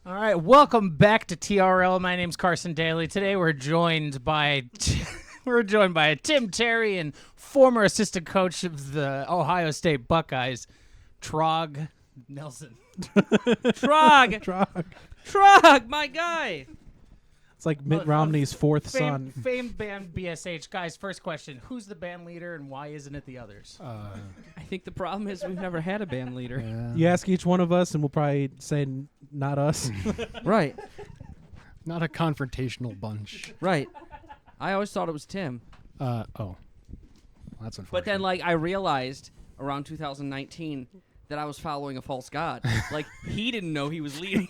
All right, welcome back to TRL. My name's Carson Daly. Today we're joined by Tim Terry and former assistant coach of the Ohio State Buckeyes, Trog Nelson. Trog, my guy. It's like Mitt Romney's fourth son. Famed band BSH. Guys, first question. Who's the band leader and why isn't it the others? I think the problem is we've never had a band leader. You ask each one of us, and we'll probably say not us. Right, Not a confrontational bunch. right. I always thought it was Tim. That's unfortunate. But then, I realized around 2019 that I was following a false god. He didn't know he was leading.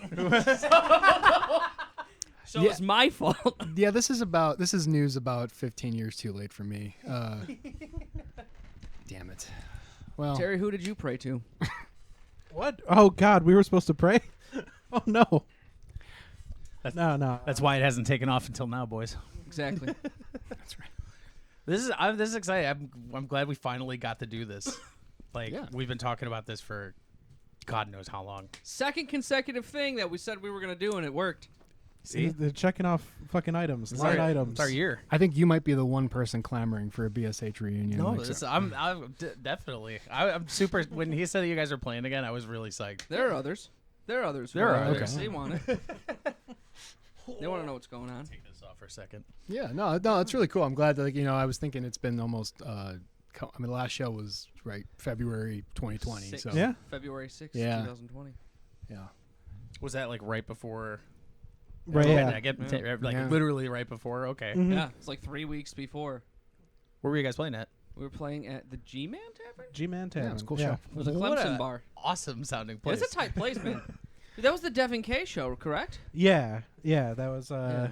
So Yeah. it's my fault. Yeah, this is news about 15 years too late for me. Damn it. Well, Terry, who did you pray to? What? Oh, God, we were supposed to pray? Oh, no. No. That's why it hasn't taken off until now, boys. Exactly. that's right. This is exciting. I'm glad we finally got to do this. We've been talking about this for God knows how long. Second consecutive thing that we said we were going to do, and it worked. See? They're checking off fucking items. Line items. It's our year. I think you might be the one person clamoring for a BSH reunion. No, Like, I'm definitely. I'm super. When he said that you guys are playing again, I was really psyched. There are others. There are others. There are others. They want it. They want to know what's going on. Take this off for a second. Yeah, no, it's really cool. I'm glad that I was thinking it's been almost. The last show was February 2020. Six. So Yeah. February 6th, Yeah. 2020. yeah. Was that right before? Right, Okay, yeah. I get Yeah. literally right before. Okay. Mhm. Yeah, it's 3 weeks before. Where were you guys playing at? We were playing at the G-Man Tavern? G-Man Tavern. Yeah, it was a cool Yeah. show. It was a What Clemson a bar. Awesome sounding Yeah, place. it's a tight place, man. Dude, that was the Devin K show, correct? Yeah, that was Yeah.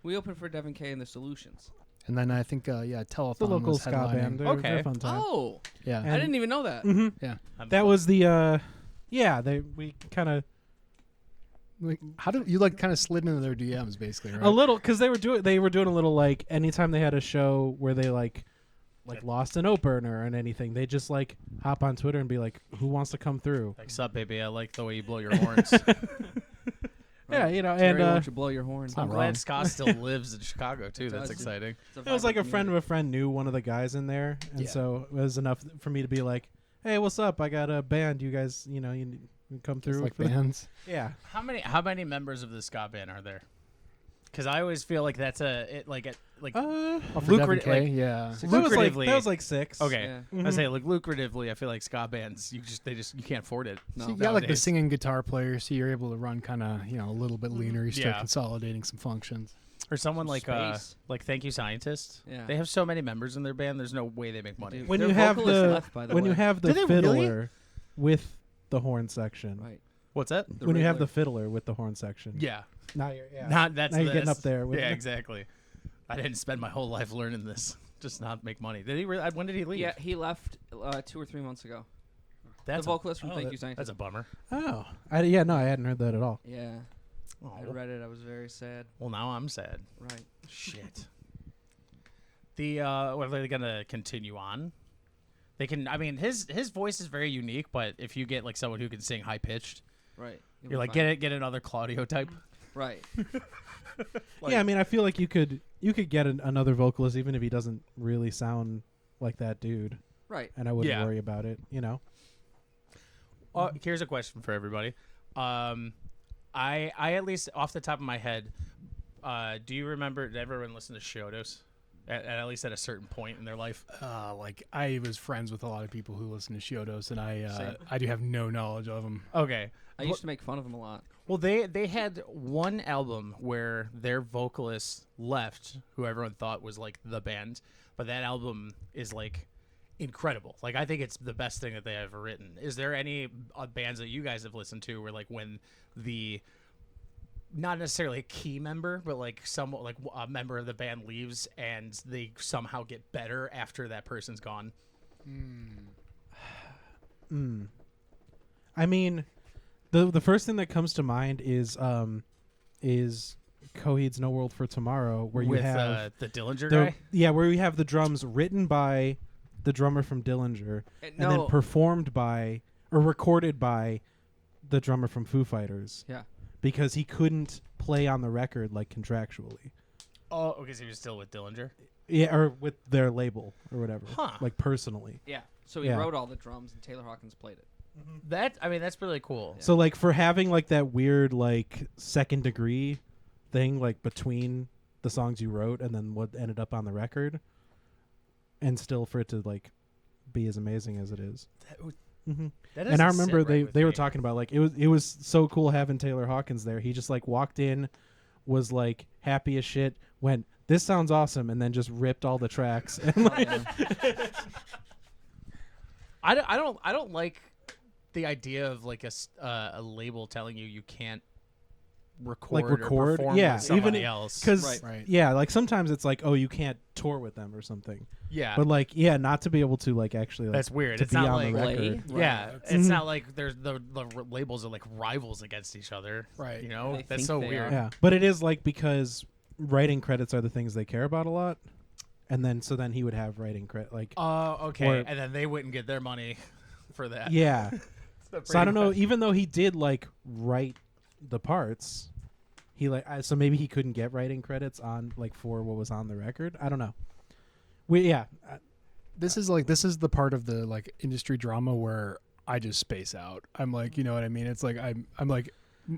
We opened for Devin K and the Solutions. And then I think Telethon the local was ska headlining. band. They're Okay. a fun time. Oh, Yeah. I didn't even know that. Mhm. Yeah. That was the, we kind of, How do you kind of slid into their DMs basically, right? a little, because they were doing a little, anytime they had a show where they, lost an opener and anything, they just, hop on Twitter and be like, who wants to come through? Like, sup, baby? I like the way you blow your horns. Yeah, Terry, and, why don't you blow your horn? I'm not glad wrong. Scott still lives in Chicago too. It That's does. exciting. it was like a friend of a friend knew one of the guys in there, and Yeah. so it was enough for me to be like, "Hey, what's up? I got a band. You guys, you can come Just through." like for the-" bands. Yeah, How many members of the ska band are there? Because I always feel like that's Oh, for Lucrative, Devin K, like- yeah. lucratively. that was like 6. okay. Yeah. Mhm. I say lucratively. I feel like ska bands you can't afford it. No. So you got the nowadays. singing guitar player, so you're able to run kind of a little bit leaner. You start Yeah. consolidating some functions. Or someone like Space. Thank You Scientist. Yeah. They have so many members in their band. There's no way they make money. Dude. When Their you have vocalist the left, by the when way. you have the Did they really? fiddler with the horn section, Right. What's that? The when you have Riddler. the fiddler with the horn section, Yeah. now you're Not that's now you're getting that's- up there. With Yeah, exactly. I didn't spend my whole life learning this. Just not make money. Did he? When did he leave? Yeah, he left 2 or 3 months ago. That's the vocalist from Thank You That's Scientist. a bummer. Oh, I hadn't heard that at all. Yeah, Oh. I read it. I was very sad. Well, now I'm sad. Right. Shit. Are they gonna continue on? They can. I mean, his voice is very unique, but if you get someone who can sing high pitched, Right. You'll you're be like fine. get another Claudio type. Right. Yeah, I mean, I feel like you could get another vocalist even if he doesn't really sound like that dude, Right. and I wouldn't Yeah. worry about it. Here's a question for everybody. I at least off the top of my head, do you remember? Did everyone listen to Shodos? At least at a certain point in their life. I was friends with a lot of people who listen to Shodos, and Same. I do have no knowledge of them. Okay. I used to make fun of him a lot. Well, they had one album where their vocalist left, who everyone thought was the band, but that album is incredible. I think it's the best thing that they have ever written. Is there any bands that you guys have listened to where when the not necessarily a key member, but a member of the band leaves and they somehow get better after that person's gone? I mean, the first thing that comes to mind is Coheed's No World for Tomorrow, where you With have the Dillinger the guy? where you have the drums written by the drummer from Dillinger and then No. performed by or recorded by the drummer from Foo Fighters. Yeah. because he couldn't play on the record like contractually. Oh, okay. So he was still with Dillinger. Yeah, or with their label or whatever. Huh. Like personally. Yeah. So he Yeah. wrote all the drums, and Taylor Hawkins played it. That's really cool. So like for having like that weird like second degree thing like between the songs you wrote and then what ended up on the record, and still for it to like be as amazing as it is. That And I doesn't remember sit right with they were me. talking about like it was so cool having Taylor Hawkins there. He just like walked in, was like happy as shit, went, "This sounds awesome," and then just ripped all the tracks. And like, I don't like the idea of like a label telling you can't record or perform yeah, with somebody even else. because Right. yeah, like sometimes it's like, oh, you can't tour with them or something. Yeah, But like, yeah, not to be able to like actually like, that's weird. to It's be not on like the Play. record. yeah, Right. it's Mhm. not like there's the labels are like rivals against each other. Right. You know, They that's think so they weird. are. Yeah, but it is like because writing credits are the things they care about a lot, and then then he would have writing credit like Oh, okay. Or- And then they wouldn't get their money for that. yeah. So So I don't know. pretty much- Even though he did like write the parts, he like so maybe he couldn't get writing credits on like for what was on the record. I don't know. This is the part of the like industry drama where I just space out. I'm like, you know what I mean? It's like I'm like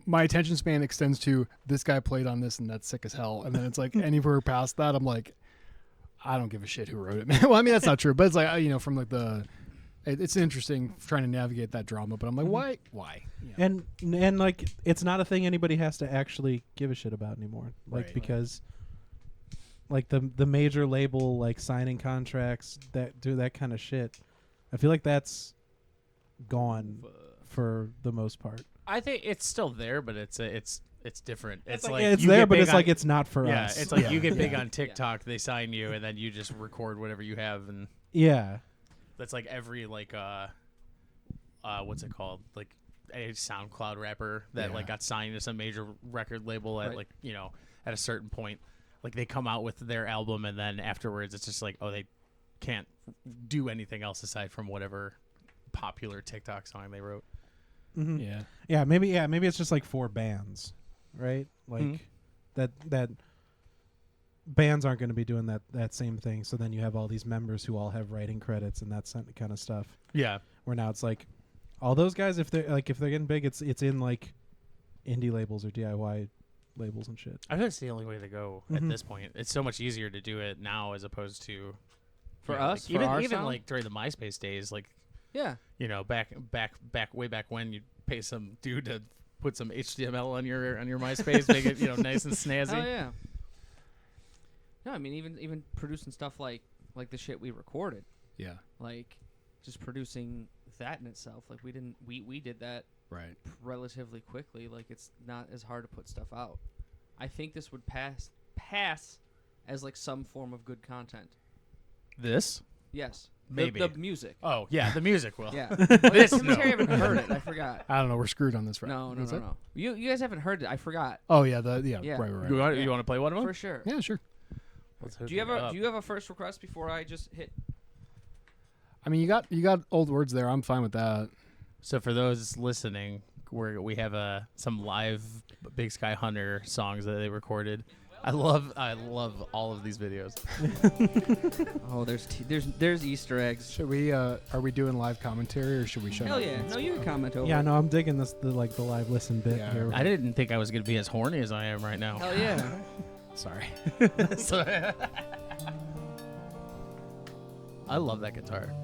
my attention span extends to this guy played on this and that's sick as hell. And then it's like anywhere past that, I'm like, I don't give a shit who wrote it, man. Well, I mean that's not true, but it's like you know from like it's interesting trying to navigate that drama. But I'm like, why? You know? and like it's not a thing anybody has to actually give a shit about anymore. Like Right. because like the major label like signing contracts that do that kind of shit, I feel like that's gone for the most part. I think it's still there, but it's different. It's like it's you there, get but big it's on- like it's not for yeah. us. It's like Yeah. you get big Yeah. on TikTok, they sign you, and then you just record whatever you have, and yeah. that's like every like what's it called, like a SoundCloud rapper that Yeah. like got signed to some major record label at Right. like you know at a certain point, like they come out with their album, and then afterwards it's just like, oh, they can't do anything else aside from whatever popular TikTok song they wrote. Mhm. Yeah. Maybe it's just like for bands, right? Like Mhm. that bands aren't going to be doing that same thing. So then you have all these members who all have writing credits and that kind of stuff. Yeah, Where now it's like all those guys, if they're getting big, it's in like indie labels or DIY labels and shit. I think that's the only way to go at Mhm. this point. It's so much easier to do it now as opposed to For you know, us, like, for our even sound? like during the MySpace days, like Yeah. you know way back when you'd pay some dude to put some HTML on your MySpace, make it nice and snazzy. Oh yeah. No, I mean even producing stuff like the shit we recorded, Yeah. like just producing that in itself. Like we did that Right. relatively quickly. Like it's not as hard to put stuff out. I think this would pass as like some form of good content. This? Yes. Maybe. The music. Oh yeah, the music will. Yeah. This Timothy no. haven't heard it. I forgot. I don't know. We're screwed on this. Right? No. Is it? You guys haven't heard it. I forgot. Oh yeah. Yeah. Right. Right. You Right. want Yeah. you want to play one of them? For sure. Yeah. Sure. Let's Do you have a first request before I just hit? I mean, you got old words there. I'm fine with that. So for those listening, we have some live Big Sky Hunter songs that they recorded. I love all of these videos. Oh, there's Easter eggs. Should we? Are we doing live commentary or should we shut Hell up? yeah! No, you can comment over. Yeah, it. no, I'm digging the live listen bit Yeah. here. I didn't think I was gonna be as horny as I am right now. Hell yeah! Sorry. So- I love that guitar,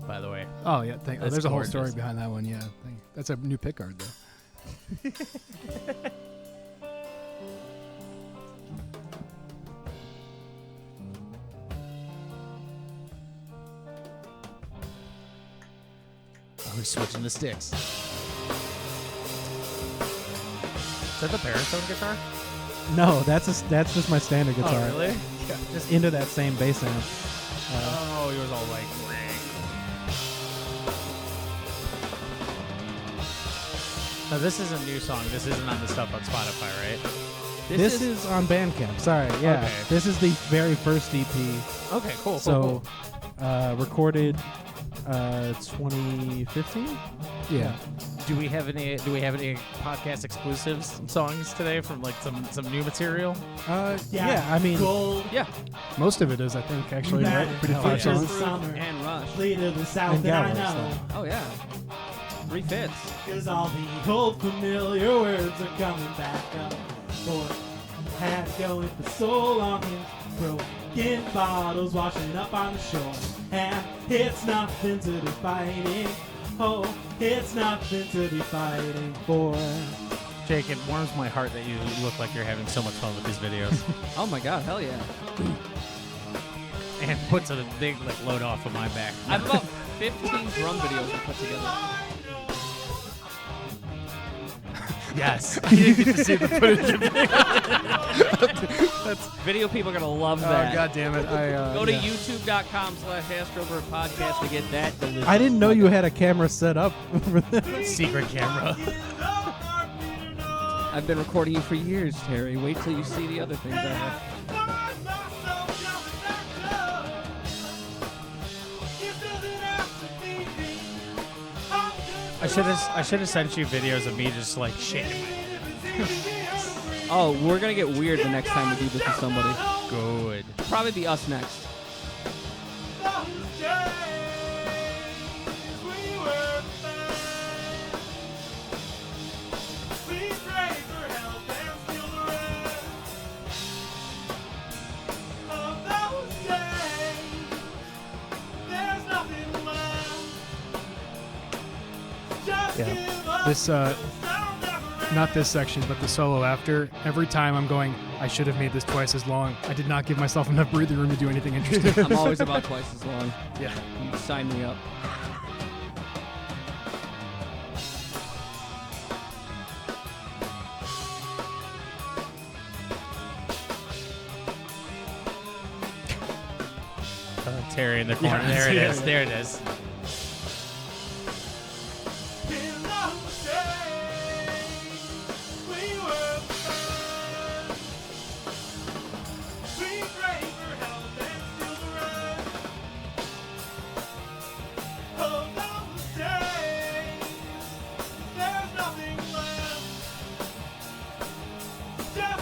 by the way. Oh yeah. That's There's a whole story gorgeous. behind that one. Yeah. That's a new pick guard though. Oh, we're switching the sticks. Is that the baritone guitar? No, that's just my standard guitar. Oh, really? Just into that same bass amp. Oh, yours all like. Now this is a new song. This isn't on the stuff on Spotify, right? This is on Bandcamp. Sorry, yeah. Okay. This is the very first EP. Okay, cool. So, recorded 2015. Yeah. Do we have any podcast exclusives songs today from like some new material? Yeah, I mean, Yeah. Most of it is, I think, actually, Matter. right? Pretty Hell five yeah. songs. Summer. And Rush. Fleet of the South, And and I Gallows, know. Oh yeah. 3 fifths. Cause all the old familiar words are coming back up. For had going for so long and broken bottles washing up on the shore. And it's nothing to be fighting. Oh, it's nothing to be fighting for. Jake, it warms my heart that you look like you're having so much fun with these videos, Oh my God, hell yeah. and puts a big like load off of my back. I have about 15 drum videos to put together. Yes. You get to see the footage of Video people are gonna love Oh, that. God damn it. Go to youtube.com/Astrobird podcast to get that delivered. I didn't know you had a camera set up for this. Secret camera. I've been recording you for years, Terry. Wait till you see the other things I have. I should have sent you videos of me just like shaking my Oh, we're gonna get weird the next time we do this with somebody. Good. Probably be us next. Yeah. This, not this section, but the solo after. Every time I'm going, I should have made this twice as long. I did not give myself enough breathing room to do anything interesting. I'm always about twice as long. Yeah. You sign me up. Terry in the corner. Yeah, There it yeah. is. There it is.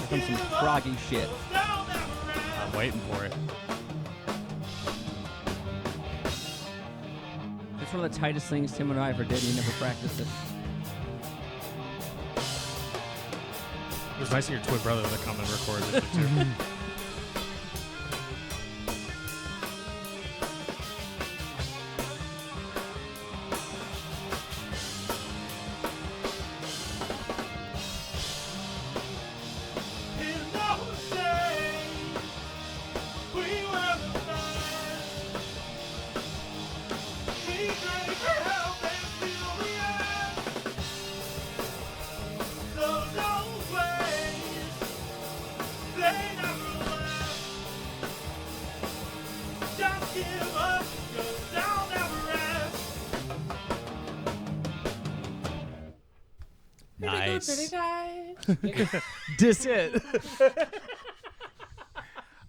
Here comes some froggy shit. I'm waiting for it. It's one of the tightest things Tim and I ever did. We never practiced it. It was nice of your twin brother to come and record with you too. Nice. Dis it.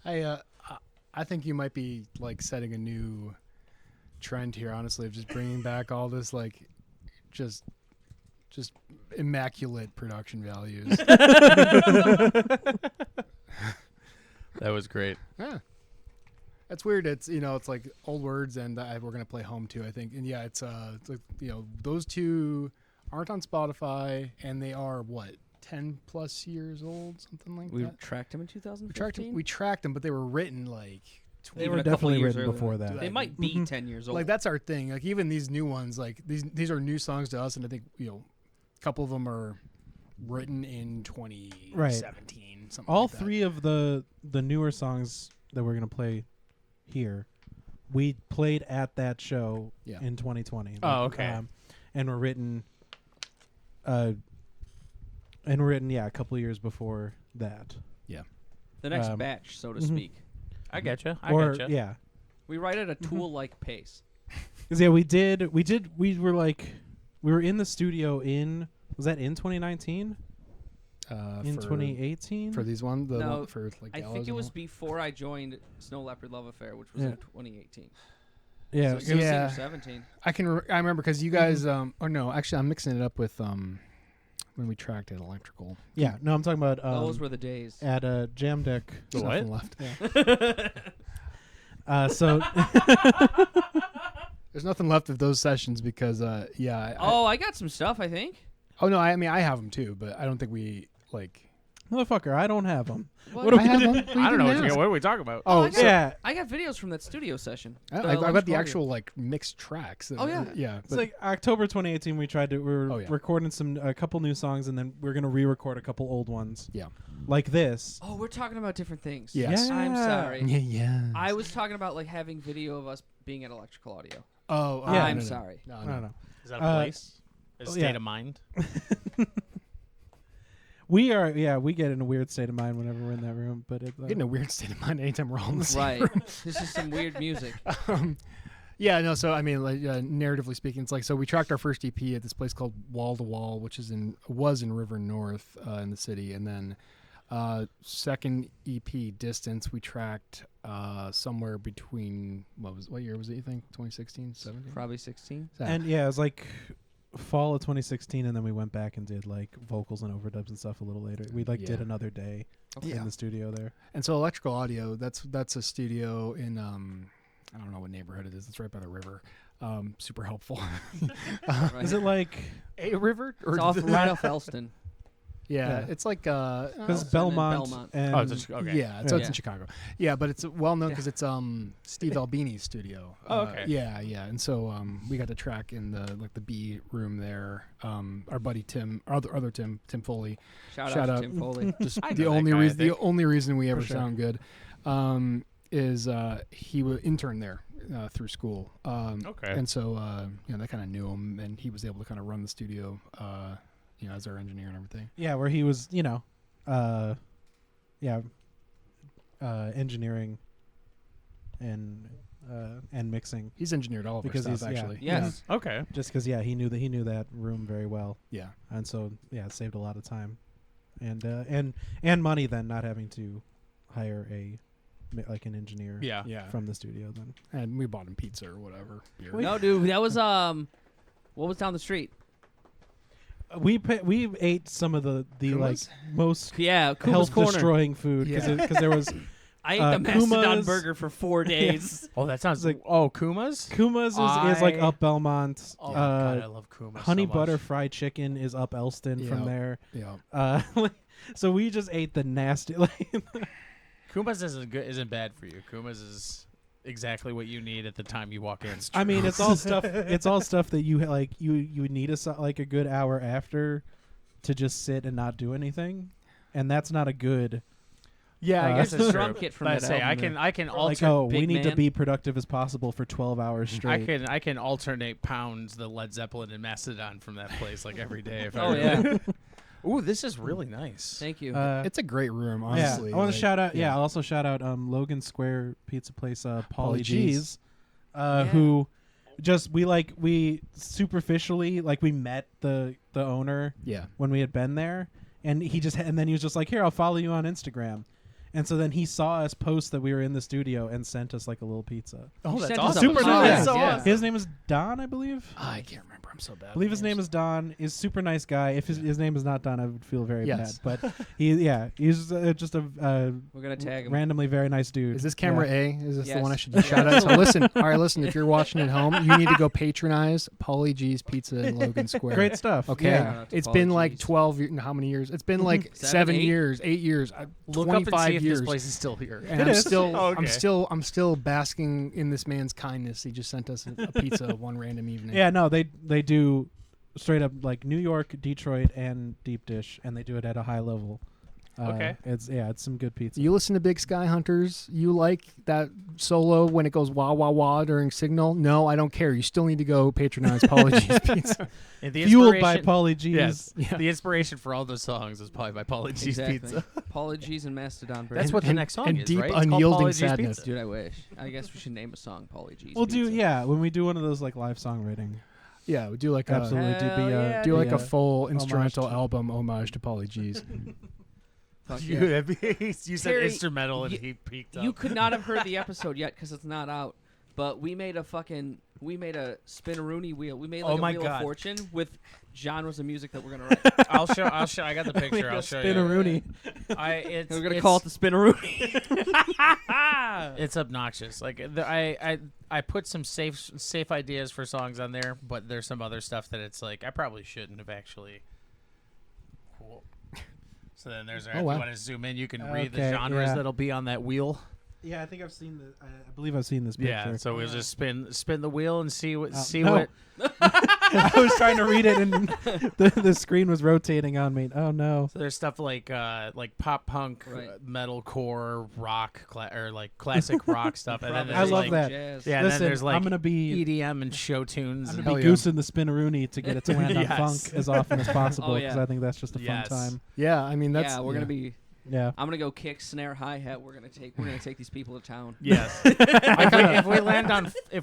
I think you might be like setting a new trend here, honestly, of just bringing back all this like just immaculate production values. That was great. Yeah. That's weird. It's it's like old words, and we're gonna play Home too, I think. And yeah, it's like, those two aren't on Spotify, and they are what 10+ years old, something like We that. tracked him in 2015. We tracked them, but they were written like They Even were a couple definitely years written earlier. before that. They might be 10 years old. like that's our thing. Like even these new ones, like these are new songs to us, and I think a couple of them are written in 2017. Something All like that. three of the newer songs that we're gonna play here, we played at that show Yeah. in 2020. Oh, okay. And were written, a couple of years before that. the next um, batch, so to mhm. speak. I getcha. I Or getcha. yeah, We write at a tool-like pace. 'cause yeah, we were in the studio was that in 2019? In for, 2018? for these ones, the No, one for like I Gallows think it and was all? before I joined Snow Leopard Love Affair, which was Yeah. in 2018. Yeah, So 16 yeah. or 17. I remember because you guys. Or no, actually, I'm mixing it up with when we tracked at Electrical. yeah. No, I'm talking about Those were the days. at Jam Deck. There's What? nothing left. So There's nothing left of those sessions because yeah. I got some stuff, I think. Oh no, I mean I have them too, but I don't think we like. motherfucker, I don't have them. What I have them. What I don't know. you What are we talking about? Oh, I got, Yeah, I got videos from that studio session. I got the Electrical actual like mixed tracks. Oh, yeah. yeah. it's like October 2018. We were Oh, yeah. recording a couple new songs, and then we're gonna re-record a couple old ones. Yeah. Like this. Oh, we're talking about different things. Yes. I'm sorry. Yeah. I was talking about like having video of us being at Electrical Audio. Oh, Yeah. I'm no, no. sorry. No, I don't know. Is that a place? A oh, state yeah. of mind? We get in a weird state of mind whenever we're in that room, but it, Get in a weird state of mind anytime we're all in the same Right. room. This is some weird music. Yeah, no. So I mean, like narratively speaking, it's like so we tracked our first EP at this place called Wall to Wall, which was in River North in the city, and then second EP Distance we tracked somewhere between what year was it? You think 2016, 17? Probably 16. and yeah, it was like fall of 2016, and then we went back and did like vocals and overdubs and stuff a little later. We did Yeah. another day in the studio there. And so Electrical Audio, that's a studio in I don't know what neighborhood it is. It's right by the river. Super helpful. Right. Is it like A river? It's off right off Elston. Yeah, Yeah. it's like because Elston and Belmont, Belmont. and Oh, it's okay. yeah, so it's Yeah. in Chicago. Yeah, but it's well known because it's Steve Albini's studio. Oh, okay. Yeah, and so we got to track in the B room there. Our buddy Tim, our other Tim Foley. Shout Shout out out. to Tim Foley. Just I know the that only guy, I reason think. the only reason we ever sure. sound good is he was intern there through school. Okay. And so that kind of knew him, and he was able to kind of run the studio. As our engineer and everything. yeah, where he was, engineering and mixing He's engineered all of because our he's stuff, actually. Yes. Okay. just because he knew that room very well, Yeah. and so it saved a lot of time, and money then not having to hire like an engineer Yeah. Yeah. from the studio then. And we bought him pizza or whatever. beer. No, dude, that was what was down the street? We ate some of the like Kuma's? most Yeah, Kuma's health Corner. destroying food because Yeah. there was I ate the Mastodon Kuma's- burger for 4 days. Oh, that sounds like- like Kuma's. Kuma's is like I- up Belmont. Oh my god, I love Kuma's. Honey so much. butter fried chicken is up Elston from Yeah. there. Yeah. So we just ate the nasty. Like, Kuma's isn't bad for you. Kuma's is exactly what you need at the time you walk in. I mean, it's all stuff. It's all stuff that you like. You need a good hour after to just sit and not do anything, and that's not a good. Yeah, I Uh, guess That's it's the true. drum kit from But I that say I album can there. alter. Like, oh, we big need to man. be productive as possible for 12 hours straight. I can alternate pounds the Led Zeppelin and Mastodon from that place like every day. If I Oh, really- yeah. Ooh, this is really nice. Thank you. It's a great room, honestly. Yeah, I want like, to shout out. Yeah, yeah. I'll also shout out Logan Square Pizza Place, Pauly Pauly G's, G's. who we superficially we met the owner Yeah. when we had been there, and then he was just like, here, I'll follow you on Instagram. And so then he saw us post that we were in the studio and sent us like a little pizza. Oh, You that's sent us awesome. a Super pie. nice. That's so Yeah. awesome. His name is Don, I believe. I can't remember. I'm so bad. I believe his name is Don. Is super nice guy. If his name is not Don, I would feel very Yes. bad. But he's just a We're gonna tag him. randomly very nice dude. Is this camera Yeah. A? Is this the one I Yes. should shout out? So listen, all right, listen. If you're watching at home, you need to go patronize Pauly G's Pizza in Logan Square. Great stuff. Okay, Shout out to it's Pauly been like G's. 12 years. How many years? It's been like 7, 8? 8 years, Look up and 25 see if years. this place is still here. And It I'm is. still, Oh, okay. I'm still basking in this man's kindness. He just sent us a pizza one random evening. Yeah, no, they do straight up like New York, Detroit, and deep dish, and they do it at a high level. Okay. It's some good pizza. You listen to Big Sky Hunters. You like that solo when it goes wah wah wah during Signal? No, I don't care. You still need to go patronize Pauly G's Pizza. And the Fueled by inspiration- Pauly G's. Yes, Yeah. the inspiration for all those songs is probably by Pauly G's Exactly. Pizza. Pauly G's and Mastodon burger. That's what the and- next song and is, deep, right? It's called unyielding Pauly G's sadness. Pizza. Dude, I wish. I guess we should name a song Pauly G's. We'll do Pizza. when we do one of those like live songwriting. Yeah, we do like Absolutely, a do Hell be yeah, do like be a full homage instrumental to- album homage to Pauly G's. Fuck You, yeah. you said Terry, instrumental and y- he peaked up. You could not have heard the episode yet because it's not out. but we made a spinneroonie wheel. We made Oh like my a wheel God. of fortune with genres of music that we're gonna write. I'll show. I got the picture. I'll show you. Spinneroonie. We're gonna call it the spinneroonie. It's obnoxious. Like I put some safe ideas for songs on there, but there's some other stuff that it's like I probably shouldn't have actually. Cool. So then there's our. Oh, If wow. you want to zoom in, you can read the Okay, genres yeah. that'll be on that wheel. Yeah, I think I've seen the. I believe I've seen this picture. Yeah. So we'll just spin the wheel and see what no. what. I was trying to read it, and the screen was rotating on me. Oh no! So there's stuff like pop punk, Right. metalcore, rock, or like classic rock stuff, and then Probably I there's love like, that. Jazz. Yeah, and Listen, then there's like I'm gonna be EDM and show tunes. I'm and- gonna be Hell yeah. goosing the spinneroonie to get it to land on Yes. funk as often as possible Oh, because yeah. I think that's just a Yes. fun time. Yeah, I mean that's. Yeah, we're gonna be. Yeah. I'm gonna go kick, snare, hi hat. We're gonna take these people to town. Yes. if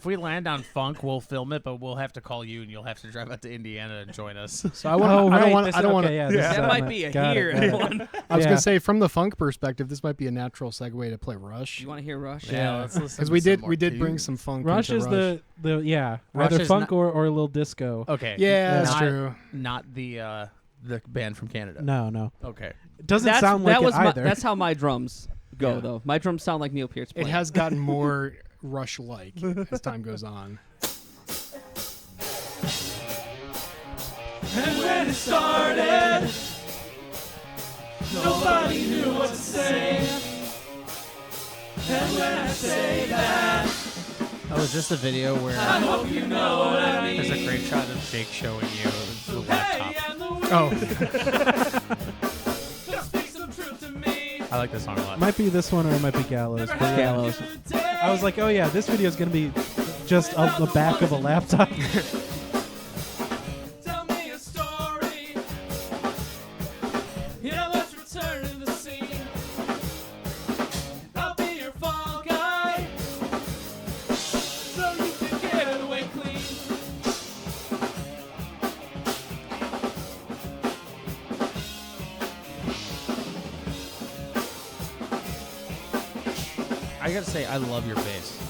we land on funk, we'll film it, but we'll have to call you, and you'll have to drive out to Indiana and join us. So I want. Oh, I don't right, want. this- I don't want. okay, yeah, this is That might my- be a got it, here. got it. Everyone. I was Yeah. gonna say from the funk perspective, this might be a natural segue to play Rush. You want to hear Rush? Yeah, let's listen Because to we some did more we did bring tunes. some funk. Rush into is Rush. the yeah Rush either is funk not- or a little disco. Okay. Yeah, that's not, true. Not the band from Canada. No, Okay. it doesn't sound like that was it either. that's how my drums go Yeah. though. My drums sound like Neil Peart's It playing. has gotten more Rush-like as time goes on. And when it started, nobody knew what to say. And when I say that, Oh, is this the video where I hope you know what I mean. there's a great shot of Jake showing you the laptop? Hey, and the wind Oh, just speak some truth to me. I like this song a lot. Might be this one or it might be Gallows. But yeah. Gallows. I was like, oh yeah, this video is gonna be just of the back of a laptop. Tell me a story. Yeah, let's return to the scene. I'll be your fall guy, so you can get away clean. I gotta say, I love your bass.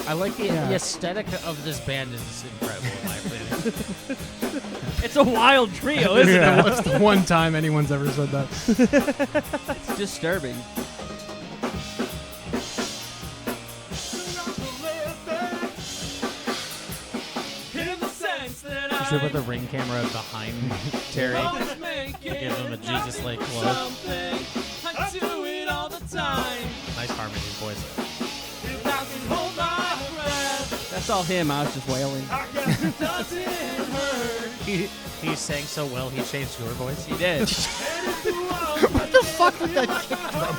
I like the aesthetic of this band is incredible in my opinion. It's a wild trio, isn't it? that's the one time anyone's ever said that. It's disturbing. You should put the ring camera behind Terry. Give him a Jesus-like look. I do it all the time. Nice harmony voice. If I can hold my breath, That's all him. I was just wailing. I guess it doesn't hurt. He sang so well, he changed your voice. He did. What the fuck was that kick drum?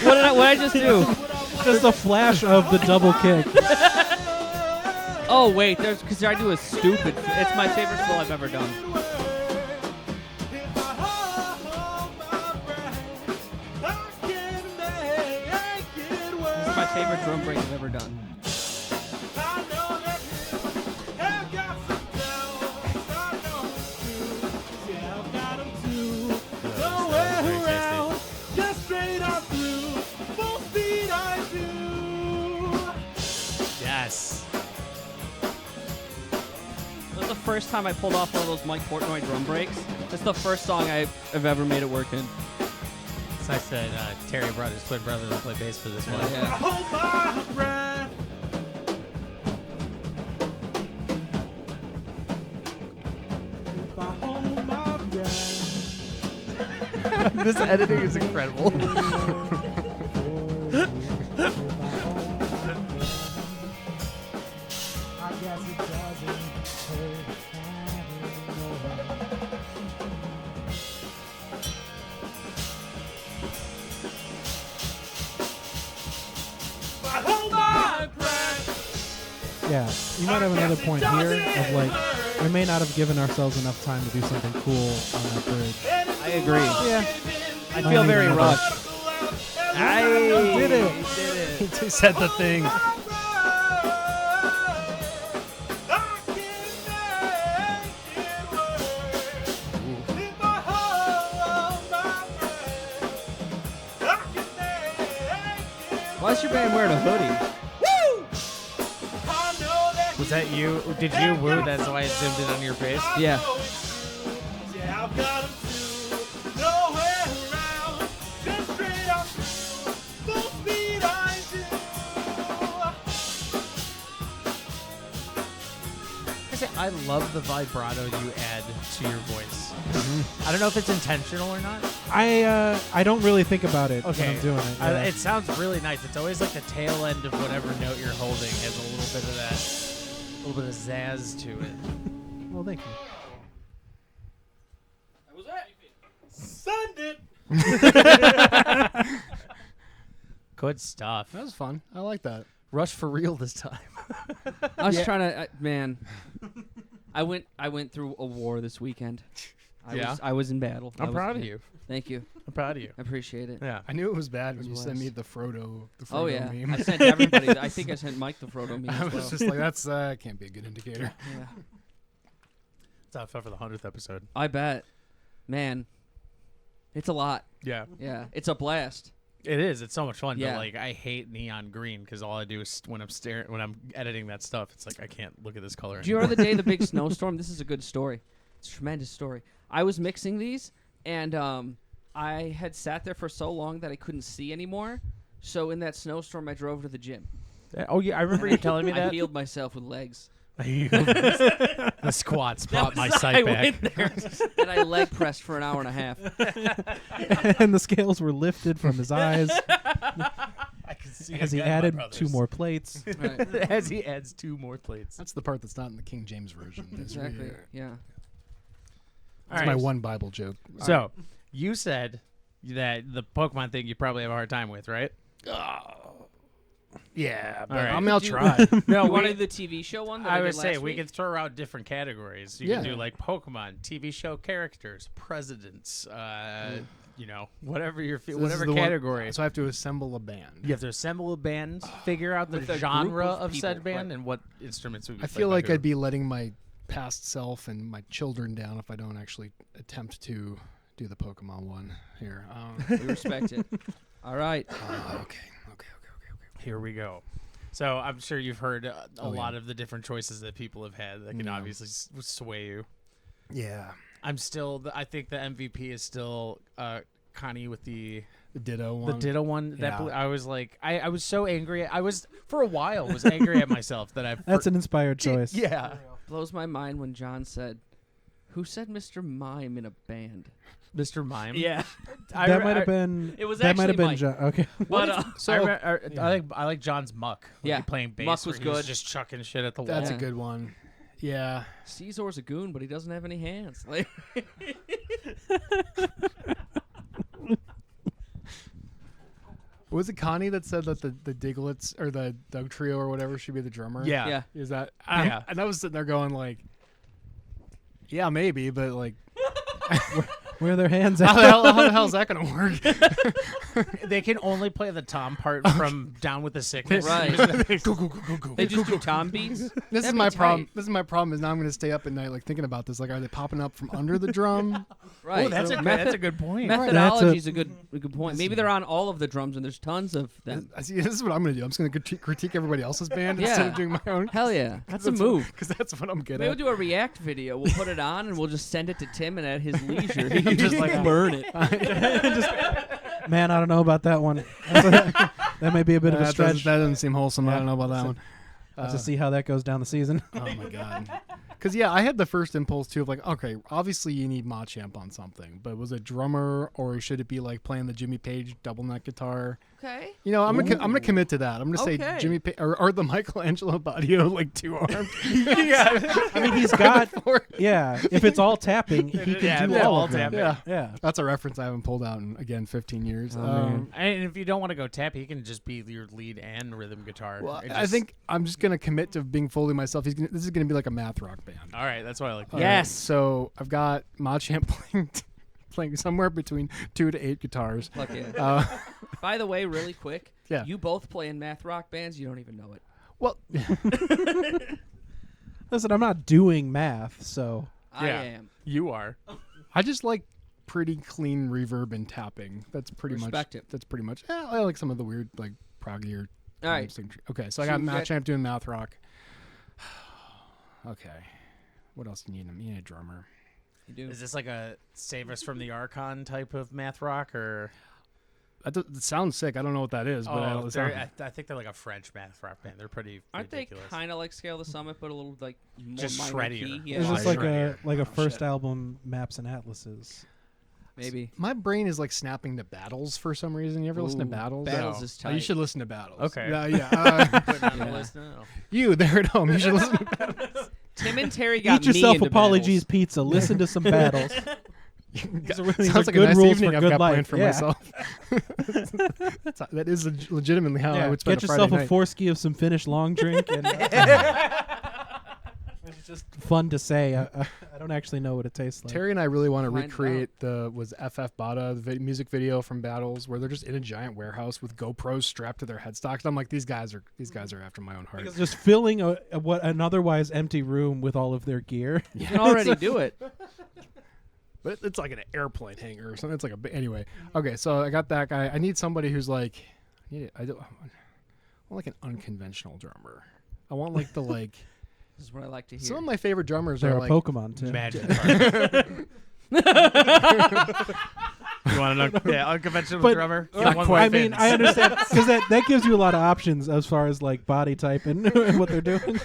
What did I just do? Just a flash of the double kick. Oh wait, there's because I do a stupid. It's my favorite fill I've ever done. This is my favorite drum break I've ever done. Yes. This was the first time I pulled off one of those Mike Portnoy drum breaks. It's the first song I've ever made it work in. It's nice that Terry brought his twin brother to play bass for this one. Yeah. This editing is incredible. Yeah, you might have another point here of like we may not have given ourselves enough time to do something cool on that bridge. I agree. Yeah, I feel very neither. rushed. I did it. He said the thing. Why is your band wearing a hoodie? Was that you? Did you woo? That's why it zoomed in on your face. Yeah. Yeah, I've got 'em too. Nowhere around. Just straight up full speed I do. I love the vibrato you add to your voice. I don't know if it's intentional or not. I don't really think about it when I'm doing it. Yeah. It sounds really nice. It's always like the tail end of whatever note you're holding has a little bit of that, little bit of zazz to it. Well, thank you. Send it. Good stuff. That was fun. I like that. Rush for real this time. I was trying to, man. I went through a war this weekend. I was in battle. I'm proud of you. Thank you. I'm proud of you. I appreciate it. Yeah. I knew it was bad when you was sent me blessed. the Frodo Oh yeah. meme. I sent everybody. I think I sent Mike the Frodo meme I as was well. just like, that's can't be a good indicator. Yeah. It's how I felt for the 100th episode. I bet. Man. It's a lot. Yeah. Yeah. It's a blast. It is. It's so much fun. Yeah. But like, I hate neon green because all I do is when I'm editing that stuff, it's like I can't look at this color. Do you remember the day of the big snowstorm? This is a good story. It's a tremendous story. I was mixing these, and I had sat there for so long that I couldn't see anymore. So in that snowstorm, I drove to the gym. Oh yeah, I remember you telling me I that. healed myself with legs. The squats brought my sight back. went there, and I leg pressed for an hour and a half. And the scales were lifted from his eyes I can see as he again, my added brothers. 2 more plates. Right. As he adds 2 more plates. That's the part that's not in the King James version. It's Exactly. really- Yeah. All That's right. my one Bible joke. So, you said that the Pokemon thing you probably have a hard time with, right? Yeah, but All right. I mean, I'll Did you- try. No, You wanted the TV show one that I I did would say last we week? could throw out different categories. You Yeah. can do like Pokemon, TV show characters, presidents, you know, whatever your So this is whatever the one- category. So I have to assemble a band. You have to assemble a band, figure out the With a group genre of of said people, band, right. and what instruments would be I played feel by like who. I'd be letting my past self and my children down if I don't actually attempt to do the Pokemon one here. We respect it. All right. Okay. Here we go. So I'm sure you've heard a Oh, yeah. lot of the different choices that people have had that can Yeah. obviously sway you. Yeah. I'm still. I think the MVP is still Connie with the Ditto one. Ditto one. That Yeah. I was like, I was so angry. I was for a while was angry at myself that I. That's an inspired choice. Yeah. Blows my mind when John said, "Who said Mr. Mime in a band?" Mr. Mime. Yeah. That might have been. It was That might have actually been. Mike. John. Okay. But I like John's Muck. Like Yeah. playing bass. Muck was where he good. just chucking shit at the wall. That's Yeah. a good one. Yeah. Caesar's a goon, but he doesn't have any hands. Like, Was it Connie that said that the Diglets or the Doug Trio or whatever should be the drummer? Yeah. yeah. Is that? Yeah. And I was sitting there going like, yeah, maybe, but like, Where are their hands how at? the hell is that gonna work? They can only play the tom part from Down with the Sickness. Right. Go go go go go. They just do tom beats. This That'd is be my tight. problem. This is my problem. Is now I'm going to stay up at night, like thinking about this. Like, are they popping up from under the drum? Right. Oh, that's a good point. Methodology is a good point. Maybe they're on all of the drums, and there's tons of them. I see. This is what I'm going to do. I'm just going to critique everybody else's band Yeah. instead of doing my own. Hell yeah, that's a move. Because that's what I'm good Maybe we'll at. do a React video. We'll put it on, and we'll just send it to Tim, and at his leisure, he can just like burn it. Man, I don't know about that one. That may be a bit of a That stretch. doesn't seem wholesome. I Yeah. don't know about that one. We'll have to see how that goes down the season. Oh my god. Because yeah, I had the first impulse too of like, okay, obviously you need Machamp on something, but was it drummer or should it be like playing the Jimmy Page double neck guitar? Okay. You know, I'm gonna commit to that. I'm gonna Okay. say Jimmy Page or the Michelangelo Badio like 2-armed. I mean, he's got. Yeah, if it's all tapping, he can Yeah, do yeah, all all of them. tapping. Yeah. Yeah. That's a reference I haven't pulled out in again 15 years. man. And if you don't want to go tap, he can just be your lead and rhythm guitar. Well, It I just- think I'm just gonna commit to being fully myself. This is gonna be like a math rock band. All right, that's what I like. Yes. So I've got Machamp playing somewhere between 2 to 8 guitars. Fuck yeah. Uh, By the way, really quick, Yeah. you both play in math rock bands. You don't even know it. well, Listen, I'm not doing math, so I Yeah. am. You are. I just like pretty clean reverb and tapping. That's pretty Respect much. it. That's pretty much. I like some of the weird like proggy or. All right. Okay, so I So got you got- Machamp doing math rock. Okay. What else do you need? You need a drummer. You do. Is this like a Save Us from the Archon type of math rock, or? It sounds sick. I don't know what that is, but I think they're like a French math rock band. They're pretty Aren't ridiculous. they kind of like Scale the Summit, but a little like more Just minor shreddier. key? It's Yeah, just Shreddier. like a first shit. album, Maps and Atlases. maybe. my brain is like snapping to Battles for some reason. You ever listen to Ooh, Battles? Battles No. is Oh, tight. you should listen to Battles. Okay. Yeah. Put it on the Yeah. list now. You there at home, you should listen to Battles. Tim and Terry got Eat yourself me into Apologies Battles. Pizza. Listen to some battles. These are Sounds like a good nice rules evening for I've good got life. planned for Yeah. myself. That is legitimately how I would spend Get a Friday yourself a night. foreski of some Finnish long drink. And, it's just fun to say. I don't actually know what it tastes like. Terry and I really want to Find out. recreate the FF Bada music video from Battles where they're just in a giant warehouse with GoPros strapped to their headstocks. And I'm like, these guys are after my own heart. Because just filling an otherwise empty room with all of their gear. You can already do it. But it's like an airplane hangar or something. It's like anyway. Okay, so I got that guy. I need somebody who's like, I want like an unconventional drummer. I want like the like. This is what I like to hear. Some of my favorite drummers They're are a like Pokemon too. Magic. You want an unconventional But- drummer? Not One quite. with I mean, fins. I understand because that gives you a lot of options as far as like body type and, and what they're doing.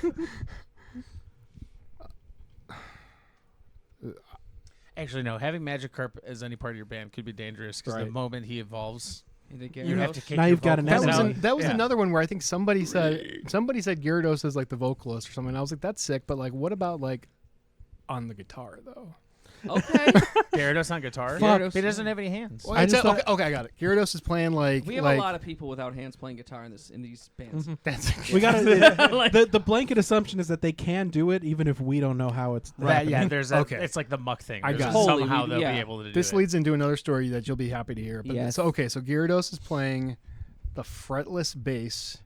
Actually, no. Having Magikarp as any part of your band could be dangerous because the Right. moment he evolves, You you have to kick Now your you've got an vocals That was enemy. out. that was Yeah. another one where I think somebody said Gyarados is like the vocalist or something. I was like, that's sick, but like, what about like on the guitar though? Okay. Gyarados on guitar. Fuck. He doesn't have any hands. Well, I it's just okay, thought- okay, I got it. Gyarados is playing like We have like, a lot of people without hands playing guitar in these bands. That's We got the blanket assumption is that they can do it even if we don't know how it's. That, yeah, happening. there's that. Okay. It's like the muck thing. I There's got it. somehow Holy, they'll yeah. be able to do This it. leads into another story that you'll be happy to hear. But Yes. so Gyarados is playing the fretless bass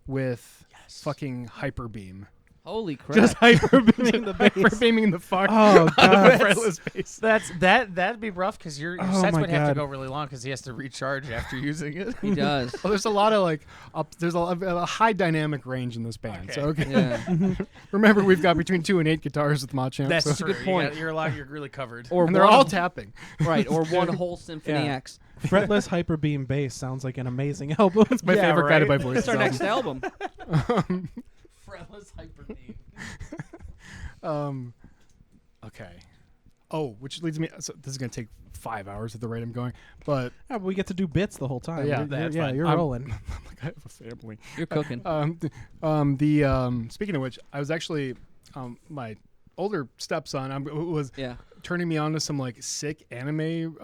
with fucking hyper beam. Holy crap. Just hyper beaming the bass. Hyper beaming the fuck Oh out of god. fretless bass. That'd be rough because your Oh sets my would have to God. go really long because he has to recharge after using it. He does. Well, there's a lot of like there's a high dynamic range in this band. So okay. Yeah. Remember, we've got between 2 and 8 guitars with Machamp. That's so, true. good point. You're really covered. Or and they're one- all tapping. right, or one whole Symphony Yeah. X. Fretless hyper beam bass sounds like an amazing album. It's My favorite right. Guided by Voices It's our next album. Fretless hyper beam. Okay. Oh, which leads me. So this is gonna take 5 hours at the rate I'm going, but Yeah, but we get to do bits the whole time. Yeah, that's yeah, fine. you're I'm- rolling. like I have a family. You're cooking. Speaking of which, I was actually my older stepson was Yeah. turning me on to some like sick anime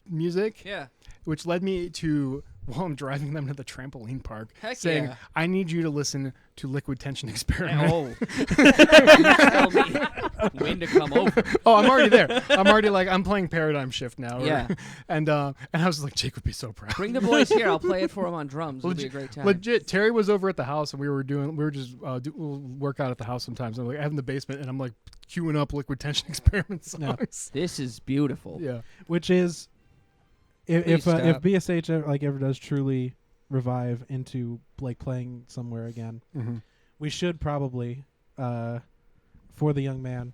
music, Yeah. which led me to while I'm driving them to the trampoline park, Heck saying, yeah. "I need you to listen to Liquid Tension Experiment." Oh. You tell me when to come over. Oh, I'm already there. I'm playing Paradigm Shift now. Yeah. And I was like, Jake would be so proud. Bring the boys here. I'll play it for them on drums. It'll be a great time. Legit, Terry was over at the house and we were just we'll work out at the house sometimes. I'm like, I have in the basement and I'm like queuing up Liquid Tension Experiment songs. This is beautiful. Yeah. Which is if stop. BSH ever does truly revive into like playing somewhere again, Mm-hmm. we should probably for the young man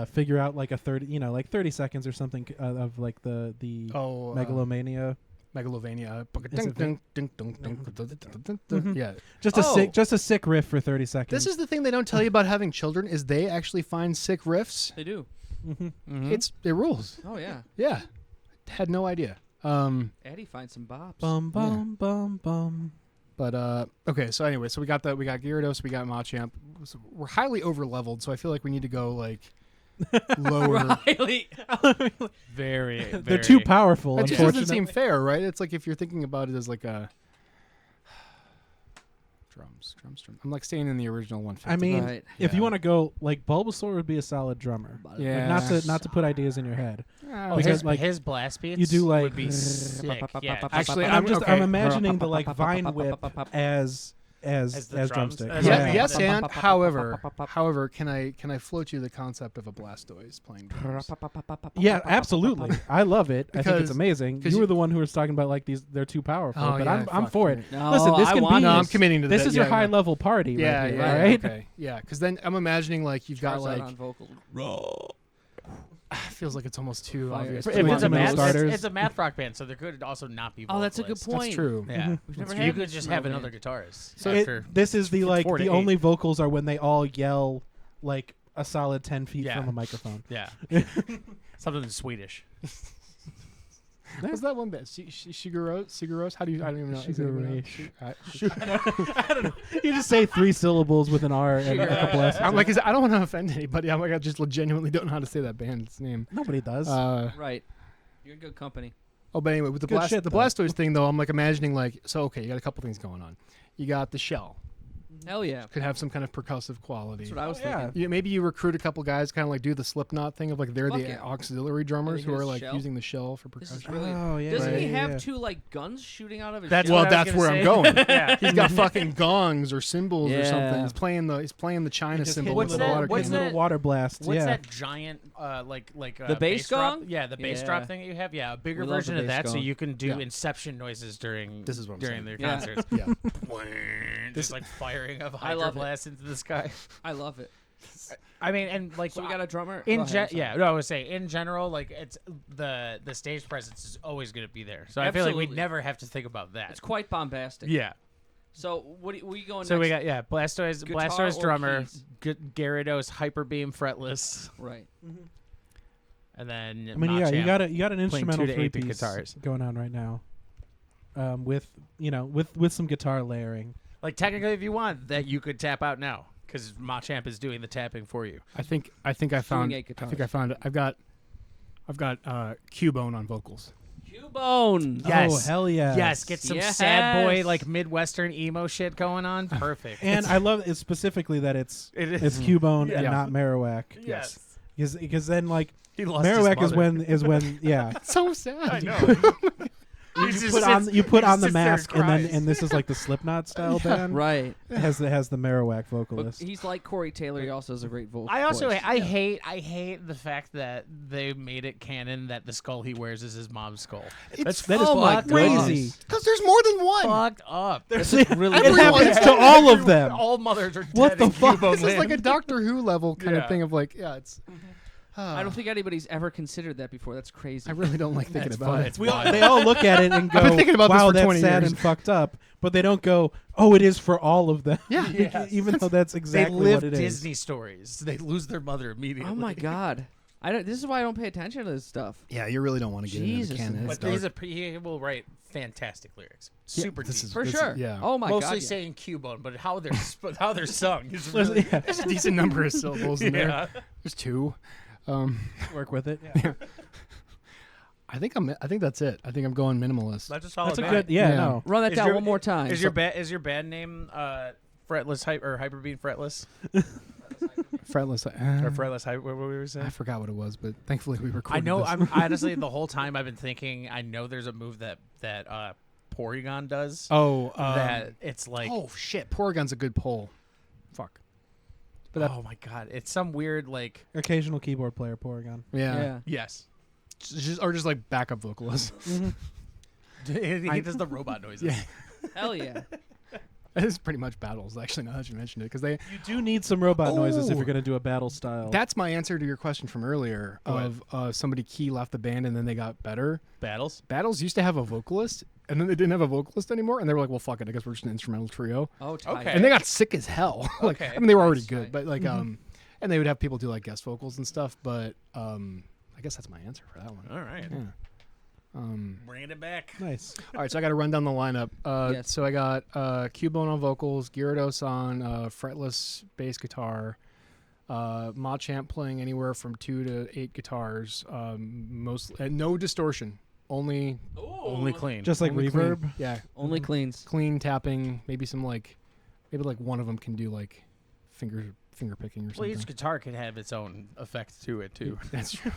figure out like a 30 seconds or something of like the Oh, megalomania. Megalovania. Is it Mm-hmm. Yeah. Just a sick riff for 30 seconds. This is the thing they don't tell you about having children is they actually find sick riffs. They do. Mm-hmm. It rules. Oh, yeah. Yeah. Had no idea. Eddie finds some bops. bum bum bum bum. But okay, so anyway, so we got Gyarados, we got Machamp. So we're highly over leveled, so I feel like we need to go like lower. Riley. Very. They're too powerful. That just doesn't Unfortunately, seem fair, right? It's like if you're thinking about it as like a drums. I'm like staying in the original 150. I mean, Right. if Yeah. you want to go like Bulbasaur would be a solid drummer. Yeah. Like, not to put ideas in your head. Oh, because, like, his blast beats you do, would like- be sick. Yeah, Actually, And I'm okay. imagining the like vine whip as as the drums? drumstick. As Yeah, Yeah. yes, and Pop, pop, however, pop, pop, pop. however, can I float you the concept of a Blastoise playing drums? Yeah, absolutely. I love it. I think Because- it's amazing. 'cause You you- were the one who was talking about like they're too powerful, Oh, but yeah, I'm fuck, for yeah. it. No, Listen, this I can want be. No, I'm this. committing to This that. is your yeah, high yeah. level party, Yeah, right here, yeah, all right? okay, yeah. Because then I'm imagining like you've got Charizard like on vocal. feels like it's almost too Fire. obvious. If If Two it's a instrumental math, starters. it's a math rock band, so there could also not be. Oh, that's a good vocalists. point. That's true. Yeah, We've never you had could an just have instrumental another guitarist. So after this is the like 4 to the 8. only vocals are when they all yell like a solid 10 feet Yeah. from a microphone. Yeah, something in Swedish. What's that one bit? Siguros? How do you? I don't even know. Is it even- I don't know. You just say 3 syllables with an R and a couple S's. I'm like, I don't want to offend anybody. I'm like, I just genuinely don't know how to say that band's name. Nobody does. Right. You're in good company. Oh, but anyway, with the Good shit, though. Blastoise thing though, I'm like imagining like, so okay, you got a couple things going on. You got the shell, Hell yeah. could have some kind of percussive quality. That's what I was yeah. thinking. Maybe you recruit a couple guys, kind of like do the Slipknot thing of like they're Fuck the yeah. auxiliary drummers And who they are hit a like shell? using the shell for This is percussion. really. Oh, yeah. Doesn't he right, have yeah. 2 like guns shooting out of his? That's shell? what Well, I was that's gonna where I'm say. going. Yeah. He's got fucking gongs or cymbals or something. Yeah. He's playing the China Just cymbal hitting What's with that- the water what's cannon. that- little water blasts. What's yeah. that giant, like The bass drop? gong? Yeah, the bass Yeah. drop thing that you have. Yeah, a bigger We love version the of bass that, so gong. you can do Yeah. Inception noises during This is what I'm during saying. their Yeah. concerts. Yeah. Just like firing of I love it. hydroblast into the sky. I love it. I mean, and like So we got a drummer. in Go ahead, I'm sorry. yeah, no, I would say in general, like it's the stage presence is always going to be there. So I feel like we Absolutely. never have to think about that. It's quite bombastic. Yeah. So what are we going So next? we got Blastoise, Guitar Blastoise or drummer, keys? Gyarados Hyper Beam fretless, Right. and then I mean, yeah, you Machamp. got an instrumental 2 to 8 3 piece guitars. going on right now, with some guitar layering. Like technically, if you want that, you could tap out now because Machamp is doing the tapping for you. I think I found. 8 I think I found it. I've got Cubone on vocals. Cubone. Yes. Oh hell yeah! Yes, get some sad boy Yes. like Midwestern emo shit going on. Perfect. And I love it specifically that it's It it's Cubone and Yeah. not Marowak. yes. Because then like He lost his Marowak mother. is when yeah. So sad. I know. You put on the sits there and mask and cries. this is like the Slipknot style band. Right. It has the Marowak But vocalist. he's like Corey Taylor. He also has a great vocal. I also voice. I hate the fact that they made it canon that the skull he wears is his mom's skull. That is oh my fucking goodness. crazy. Because there's more than one. Fucked up. That's really It happens to all of them. All mothers are What dead the in fuck? Cubone This is like a land. Doctor Who level kind Yeah. of thing of like, yeah, it's. I don't think anybody's ever considered that before. That's crazy. I really don't like thinking That's about fun. it. It's They all look at it and go, been thinking about this "Wow, for that's 20 sad years." and fucked up," but they don't go, "Oh, it is for all of them." Yeah. Yes. Even though that's They exactly live what it is. Disney stories. They lose their mother immediately. Oh my god. I don't. This is why I don't pay attention to this stuff. Yeah, you really don't want to get Jesus. into the canon. But It's dark. he will write fantastic lyrics. Yeah, Super this deep. is- For This sure. yeah. Oh my Mostly god. saying Cubone, but how they're sung is Listen, really yeah, There's a decent number of syllables in there. yeah. There's 2. work with it. I think that's it. I think I'm going minimalist. That's a solid That's a band. good. Yeah, Yeah. no. Run that Is down your- one more time. Is your band name fretless or hyperbeam fretless Fretless. or fretless what were we saying? I forgot what it was, but thankfully we recorded I know. this. I'm honestly the whole time I've been thinking. I know there's a move that Porygon does. Oh, that it's like. oh shit! Porygon's a good pull. Fuck. But that, oh my god! It's some weird like. Occasional keyboard player, Porygon. yeah. Yes. Just like backup vocalist. he does the robot noises. Yeah. Hell yeah. That is pretty much battles, actually, now that you mentioned it. Because they You do need some robot noises if Oh. you're going to do a battle style. that's my answer to your question from earlier Go ahead. of somebody key left the band and then they got better. Battles. Battles used to have a vocalist and then they didn't have a vocalist anymore and they were like, well, fuck it. I guess we're just an instrumental trio. Oh, tight. Okay. And they got sick as hell. Like, Okay. I mean, they were already Nice, good, right. but like, and they would have people do like guest vocals and stuff. But I guess that's my answer for that one. All right. Yeah. Bringing it back. nice. All right, so I got to run down the lineup. Yes. So I got Cubone on vocals, Gyarados on fretless bass guitar, Machamp playing anywhere from 2 to 8 guitars, no distortion, only Only clean. Just like only reverb. clean. Yeah, Only cleans. clean tapping. Maybe one of them can do like finger picking or well, something. each guitar can have its own effect to it too. That's true.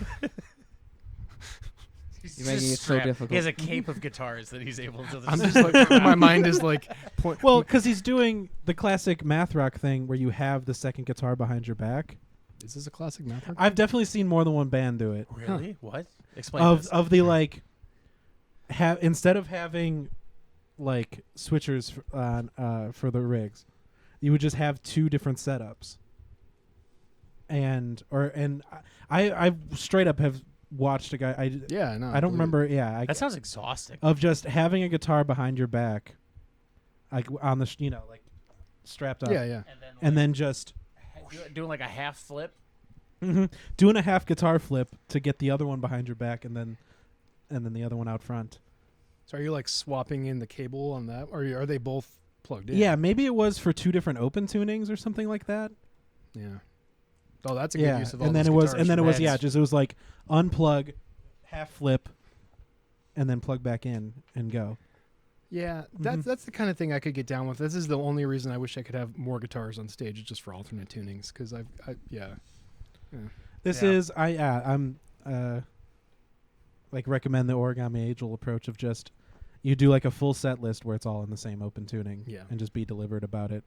You're making it so difficult. He has a cape of guitars that he's able to. I'm just like my mind is like. Well, because he's doing the classic math rock thing where you have the second guitar behind your back. Is this a classic math rock? I've definitely seen more than one band do it. Really? What? Explain Of this. of the like, instead of having like switchers for the rigs, you would just have two different setups. And I straight up have watched a guy. Yeah, no. I don't remember. Yeah, That sounds exhausting. of just having a guitar behind your back, like on the like strapped up. Yeah, yeah. And then just doing like a half flip. doing a half guitar flip to get the other one behind your back, and then the other one out front. So are you like swapping in the cable on that, or are they both plugged in? Yeah, maybe it was for two different open tunings or something like that. Yeah. Oh, that's a good use of all and then those it was, guitars and then it for was, bands. it was like unplug, half flip, and then plug back in and go. Yeah, that's the kind of thing I could get down with. This is the only reason I wish I could have more guitars on stage, is just for alternate tunings, because This Yeah. is I'm like recommend the Origami Angel approach of just you do like a full set list where it's all in the same open tuning, and just be deliberate about it.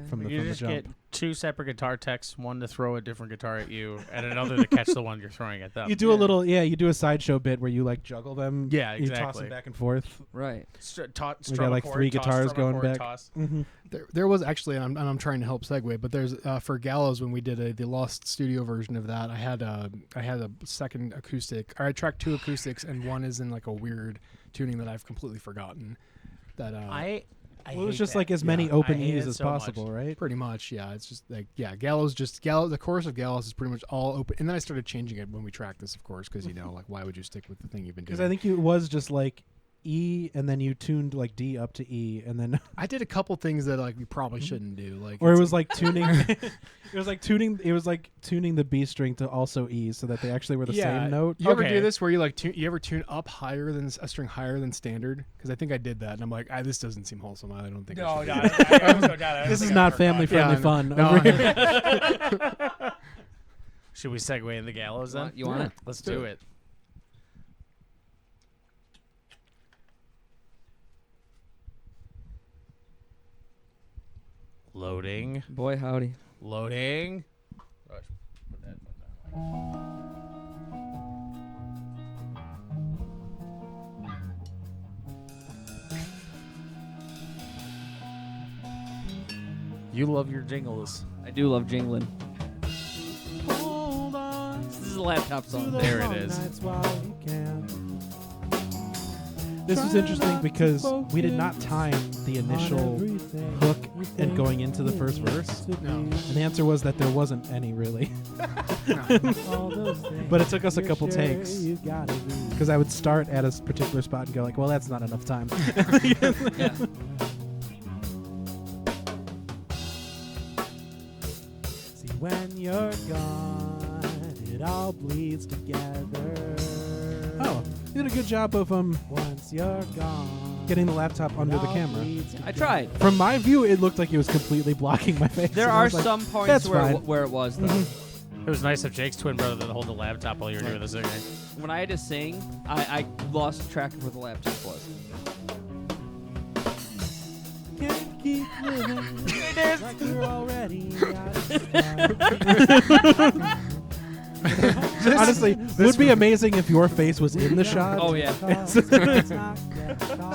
From You the just jump. get two separate guitar techs, one to throw a different guitar at you, and another to catch the one you're throwing at them. You do a little, you do a sideshow bit where you like juggle them. Yeah, You toss exactly. them back and forth. Right. We got like three guitars going back. Mm-hmm. There was actually, and I'm trying to help segue, but there's for Gallows, when we did the Lost Studio version of that, I had a second acoustic, or I tracked two acoustics, and one is in like a weird tuning that I've completely forgotten. That Well, it was just like as many open E's as possible, right? Pretty much, yeah. It's just like, Gallows. The chorus of Gallows is pretty much all open. And then I started changing it when we tracked this, of course, because like, why would you stick with the thing you've been doing? Because I think it was just like E, and then you tuned like D up to E, and then I did a couple things that like you probably shouldn't do, like, or it was like tuning. It was like tuning the B string to also E, so that they actually were the same note. You ever do this where you like you ever tune up higher than a string higher than standard? Because I think I did that, and I'm like, this doesn't seem wholesome. I don't think. This is not family friendly fun. No, over here. Should we segue in the Gallows then? You want it? Let's do it. Loading. Boy, howdy. Loading. Oh, I should put that one down. You love your jingles. I do love jingling. Hold on This is a laptop to song. the There it long is. nights while you can. This was interesting because we did not time the initial hook and going into the first verse. No. And the answer was that there wasn't any really. But it took us a couple takes. Because I would start at a particular spot and go like, well, that's not enough time. Yeah. See, when you're gone, it all bleeds together. Oh, you did a good job of Once you're gone, getting the laptop under the camera. I tried. From my view, it looked like it was completely blocking my face. There and I are was like, some points "That's where fine." where it was though. It was nice of Jake's twin brother to hold the laptop while you were doing the singing. When I had to sing, I lost track of where the laptop was. can't keep living like you're already out of Honestly, it would be amazing if your face was in the shot. Oh yeah. Sometimes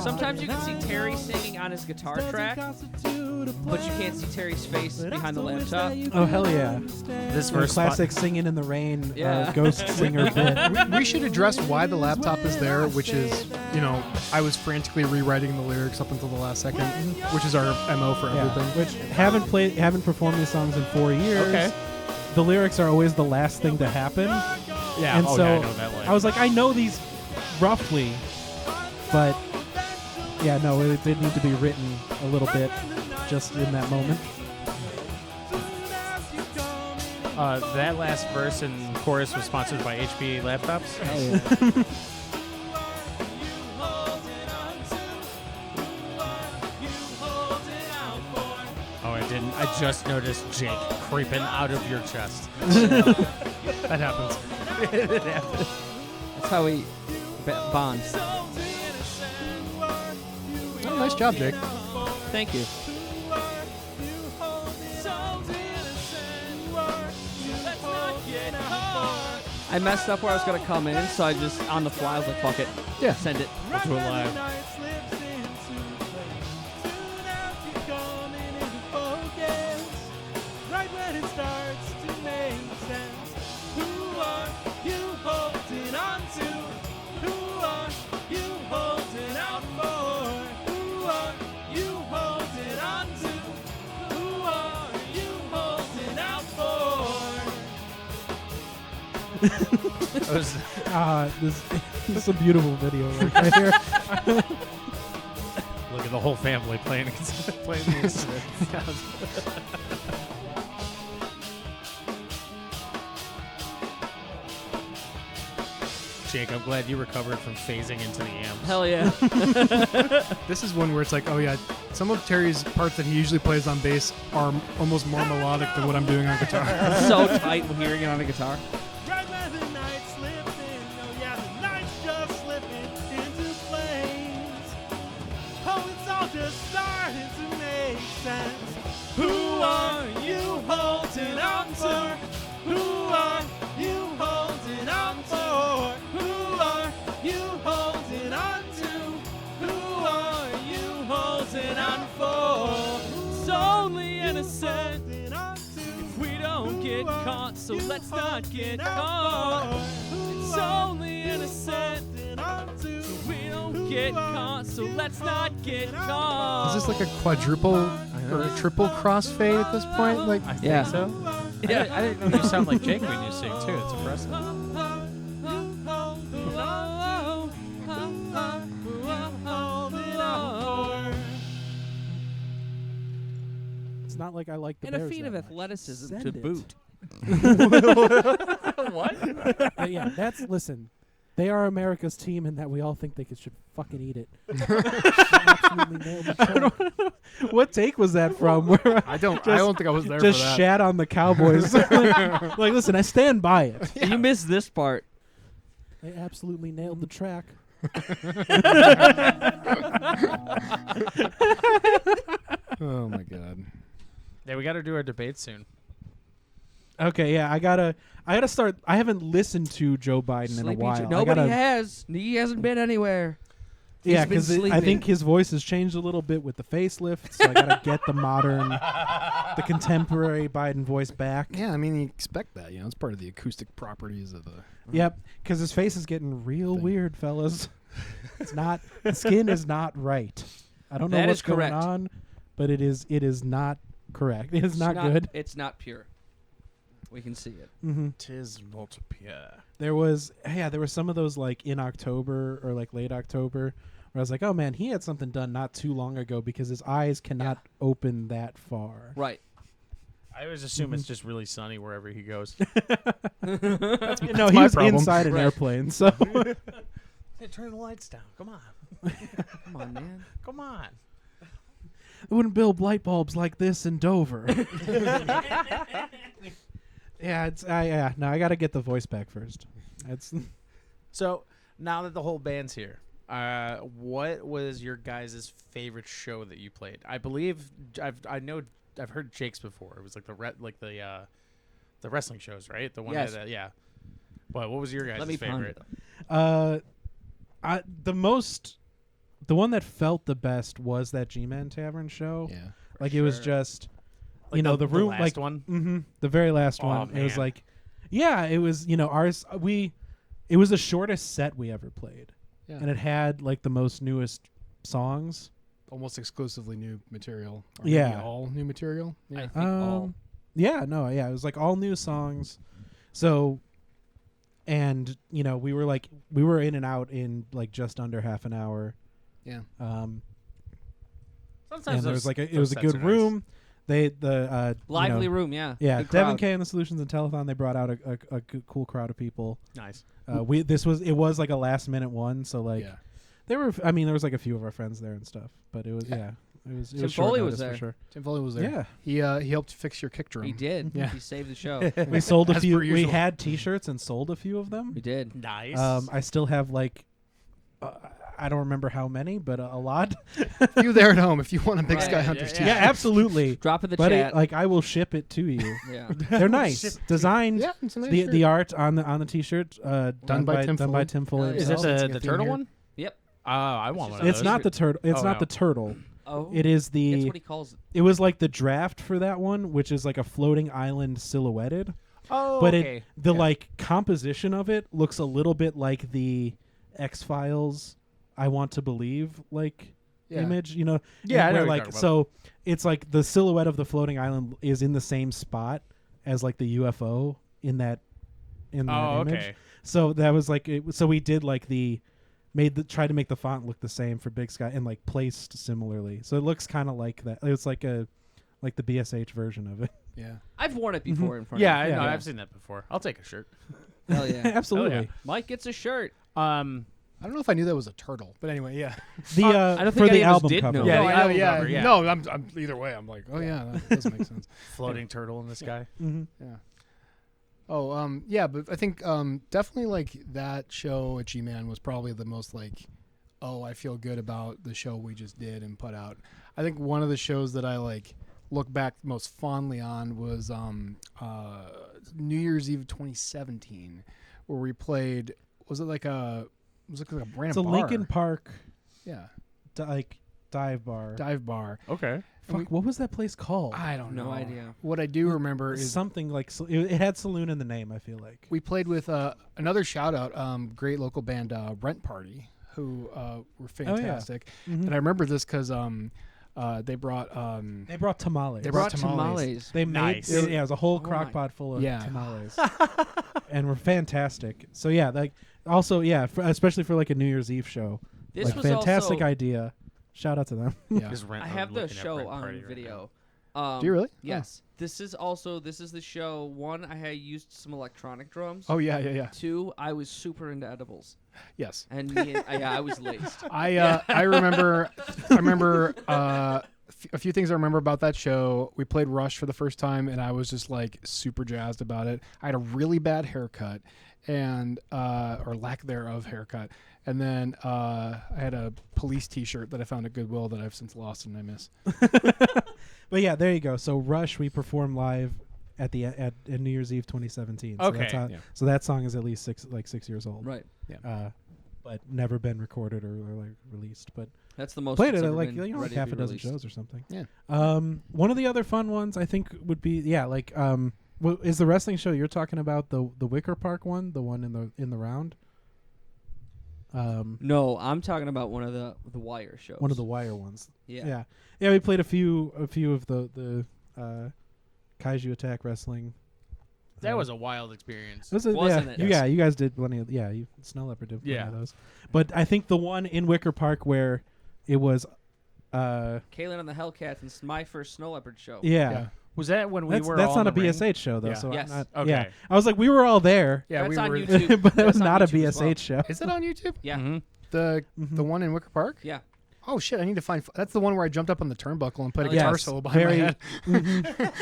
Sometimes you can see Terry singing on his guitar track, but you can't see Terry's face behind the laptop. Oh, hell yeah. This Or verse classic singing in the rain Yeah. ghost singer bit. We should address why the laptop is there, which is, I was frantically rewriting the lyrics up until the last second, which is our MO for Yeah, everything. which haven't performed these songs in 4 years. Okay. The lyrics are always the last thing to happen. Yeah, And oh, so yeah, I know that line. I was like, I know these roughly, but yeah, no, it did need to be written a little bit just in that moment. That last verse and chorus was sponsored by HP laptops. Oh yeah. Oh, I didn't. I just noticed Jake creeping out of your chest. That happens. That's how he Bonds. Oh, nice job, Jake. Thank you. I messed up where I was gonna come in, so I just on the fly I was like, "Fuck it, Yeah. send it." Let's do it live. Right when it starts to make sense. Who are you holding on to? Who are you holding out for? Who are you holding on to? Who are you holding out for? This is a beautiful video right here. Look at the whole family playing playing the instrument. Jake, I'm glad you recovered from phasing into the amps. Hell yeah. This is one where it's like, oh yeah, some of Terry's parts that he usually plays on bass are almost more melodic than what I'm doing on guitar. So tight when hearing it on a guitar. Right where the night slipped in. Oh yeah, the night's just slipping into flames. Oh, it's all just starting to make sense. Who are you holding on to? Who are you holding on to? Who are you holding on to? Who are you holding on for? It's only innocent. If we don't get caught, so let's not get caught. It's only innocent. If we don't get caught, so let's not get caught. Is this like a quadruple or a triple crossfade at this point? Like, I think Yeah. so. Yeah. I didn't know you sound like Jake when you sing too. It's impressive. It's not like I like the And a Bears feat that of much. athleticism Send to it. boot. But yeah, listen. They are America's team, and that we all think they should fucking eat it. Absolutely nailed the track. What take was that from? Where I don't think I was there just for that. shat on the Cowboys. like, listen, I stand by it. You missed this part. They absolutely nailed the track. Oh my god. Yeah, we got to do our debate soon. Okay, yeah, I gotta start. I haven't listened to Joe Biden in a Sleepy while. Joe. I Nobody gotta- has. He hasn't been anywhere. Yeah, He's been because I sleeping. think his voice has changed a little bit with the facelift, so I gotta get the modern, the contemporary Biden voice back. Yeah, I mean, you expect that. You know, it's part of the acoustic properties of the. Yep, because his face is getting real Thing. weird, fellas. It's not. The skin is not right. I don't know That what's is correct. going on, but it is not correct. It is It's not good. It's not pure. We can see it. Mm-hmm. Tis multipia. There was some of those like in October or like late October where I was like, oh man, he had something done not too long ago because his eyes cannot open that far. Right. I always assume it's just really sunny wherever he goes. No, he my was problem. inside an Right. airplane, so Hey, turn the lights down. Come on. Come on, man. Come on. they wouldn't build light bulbs like this in Dover. Yeah, no, I got to get the voice back first. It's So now that the whole band's here, what was your guys' favorite show that you played? I believe I've heard Jake's before. It was like the wrestling shows, right? The one Yes. that yeah. But what was your guys' Let me favorite? ponder. the one that felt the best was that G-Man Tavern show. Yeah. Like it was sure. just Like the room last like one. the very last Oh, one. It was man. like it was ours it was the shortest set we ever played. Yeah. And it had like the most newest songs. Almost exclusively new material. Or Yeah. maybe all new material. I Yeah. think all. It was like all new songs. So and we were in and out in like just under half an hour. Yeah. Sometimes And there those- was like it those was a sets good are nice. room. The Lively room, yeah. Yeah, Good Devin crowd. K and the Solutions and Telethon, they brought out a cool crowd of people. Nice. It was like a last minute one, so like Yeah. there was like a few of our friends there and stuff, but it was it was Tim short Foley notice was there. for sure. Tim Foley was there. Yeah, He helped fix your kick drum. He did. Yeah. He saved the show. we sold a As few. per We usual. had T-shirts and sold a few of them. We did. Nice. I still have like I don't remember how many, but a lot. You there at home, if you want a Big Right, Sky Hunters yeah, t-shirt. Yeah, absolutely. Drop in the But chat. like I will ship it to you. Yeah. They're nice, designed. Yeah, it's a nice The shirt. the art on the t-shirt Done by Tim Foley. Tim Foley. Is Is it it himself. the It's got turtle theme one? Yep. I want one. of It's those. not the turtle. It's Oh, not no. the turtle. Oh. It is That's the. what he calls it. It was like the draft for that one, which is like a floating island silhouetted. Oh, But okay. the like composition of it looks a little bit like the X-Files I Want to Believe image, you know. Yeah, I know where, what you're like talking about. so it's like the silhouette of the floating island is in the same spot as like the UFO in that image. okay. So that was like so we did like tried to make the font look the same for Big Sky and like placed similarly. So it looks kind of like that. It's like the BSH version of it. Yeah. I've worn it before in front Yeah, of I you. know. Yeah. I've seen that before. I'll take a shirt. Hell yeah. Absolutely. Mike gets a shirt. I don't know if I knew that was a turtle, but anyway, yeah. The I don't for think the any of us album did cover. know. Yeah, No, the I- album yeah, cover, yeah. No, I'm either way. I'm like, oh yeah, that does make sense. Floating turtle in the sky. Mhm. Yeah. Oh, yeah, but I think definitely like that show at G-Man was probably the most like, oh, I feel good about the show we just did and put out. I think one of the shows that I like look back most fondly on was New Year's Eve 2017, where we played. Was it like a random It's a bar? Lincoln Park Yeah, dive bar. dive bar. Okay. Fuck, what was that place called? I don't know. No idea. What I do remember is Something like it had saloon in the name. I feel like. we played with another shout out, great local band, Rent Party, who were fantastic. Mhm. And I remember this because they brought They brought tamales. They brought tamales. They made Nice. it was a whole Oh crock my- pot full of Yeah. tamales, and were fantastic. So yeah, like also yeah, especially for like a New Year's Eve show, This like was fantastic also, idea. Shout out to them. yeah. Just rent- I I'm have the looking at show Rent on Party right video. Do you really? Yes. This is the show. One, I had used some electronic drums. Oh yeah, yeah, yeah. Two, I was super into edibles, Yes. and me and, I was laced. I remember a few things I remember about that show. We played Rush for the first time, and I was just like super jazzed about it. I had a really bad haircut, and or lack thereof haircut, and then I had a Police T-shirt that I found at Goodwill that I've since lost and I miss. But yeah, there you go. So Rush, we performed live at New Year's Eve 2017. So Okay, that's how, yeah. so that song is at least 6 years old. Right. But never been recorded or like released. But That's the most. played it's it at ever like been like ready half to a be dozen released. shows or something. Yeah. One of the other fun ones I think would be is the wrestling show you're talking about the Wicker Park one, the one in the round? No, I'm talking about one of the Wire shows. One of the Wire ones. Yeah. Yeah. We played a few of the Kaiju Attack Wrestling. That was a wild experience. Wasn't it? Yeah, you guys did plenty of Snow Leopard did plenty Yeah. of those. But I think the one in Wicker Park where it was Kaylin and the Hellcats, and it's my first Snow Leopard show. yeah. Was that when we That's, were that's all not a in the ring? BSH show though, Yeah. so Yes. I'm not, Okay. yeah. I was like we were all there. Yeah, That's we on were. YouTube. but that was That's on not a YouTube as well. BSH show. Is it on YouTube? Yeah. Mhm. The Mhm. one in Wicker Park? Yeah. Oh shit! I need to find. That's the one where I jumped up on the turnbuckle and played a Hell yeah. guitar Yes, solo behind very- my head. Mhm.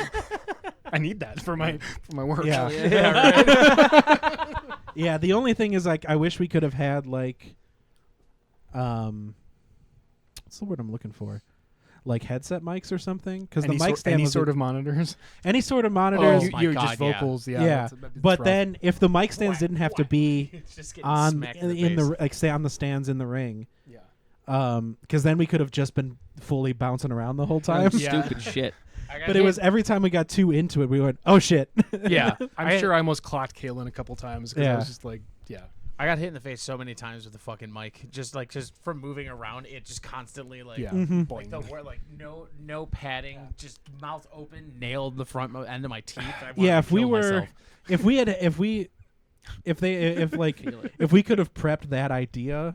I need that for my work. Yeah. Yeah. Yeah, the only thing is like I wish we could have had like what's the word I'm looking for? Like headset mics or something, because the mic stand any was sort of monitors. any sort of monitors. Oh you my you God, just yeah. vocals, yeah. yeah, that's but rough. then if the mic stands didn't have to be It's just getting on smacked in in the the face. like say on the stands in the ring, yeah. because then we could have just been fully bouncing around the whole time. Yeah. Stupid shit. I got But it hit- was every time we got too into it, we went, "Oh shit!" yeah. I'm sure I almost clocked Kaylin a couple times because I Yeah. was just like, yeah. I got hit in the face so many times with the fucking mic, just from moving around. It just constantly like, Yeah. Mhm. like the word like no padding, just mouth open, nailed the front end of my teeth. I wanted Yeah, to if we kill were, myself. if we had, if like, Feel it. if we could have prepped that idea,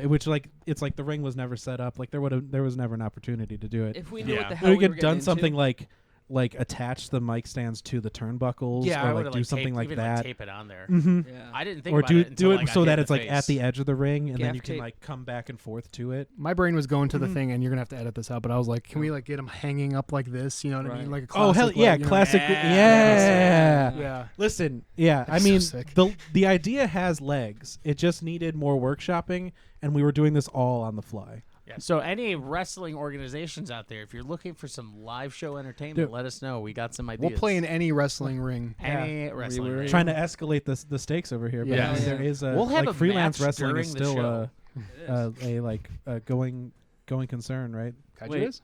which like it's like the ring was never set up, like there was never an opportunity to do it. If we knew what Yeah. the hell We we were could have done getting something into, like like attach the mic stands to the turnbuckles, Yeah, I or would like do something like even, that. tape it on there. Mm-hmm. Yeah. I didn't think Or about do it until I got so hit that in it's the like at the face. edge of the ring, and then Gaff you can tape. like come back and forth to it. My brain was going to the Mhm. thing, and you're gonna have to edit this out. But I was like, can we like get them hanging up like this? You know what I Right. mean? Like a Oh classic hell yeah, way, you know? classic! Yeah. Yeah. Yeah. Listen, yeah. I That's so mean, sick. the idea has legs. It just needed more workshopping, and we were doing this all on the fly. Yeah. So any wrestling organizations out there, if you're looking for some live show entertainment, Dude. let us know. We got some ideas. We'll play in any wrestling ring. any wrestling. were- ring. Trying to escalate the stakes over here, but Yeah. I mean, Yeah. there is a We'll have like a freelance match wrestling is during the still show. a like going concern, right? Kaiju Wait. is?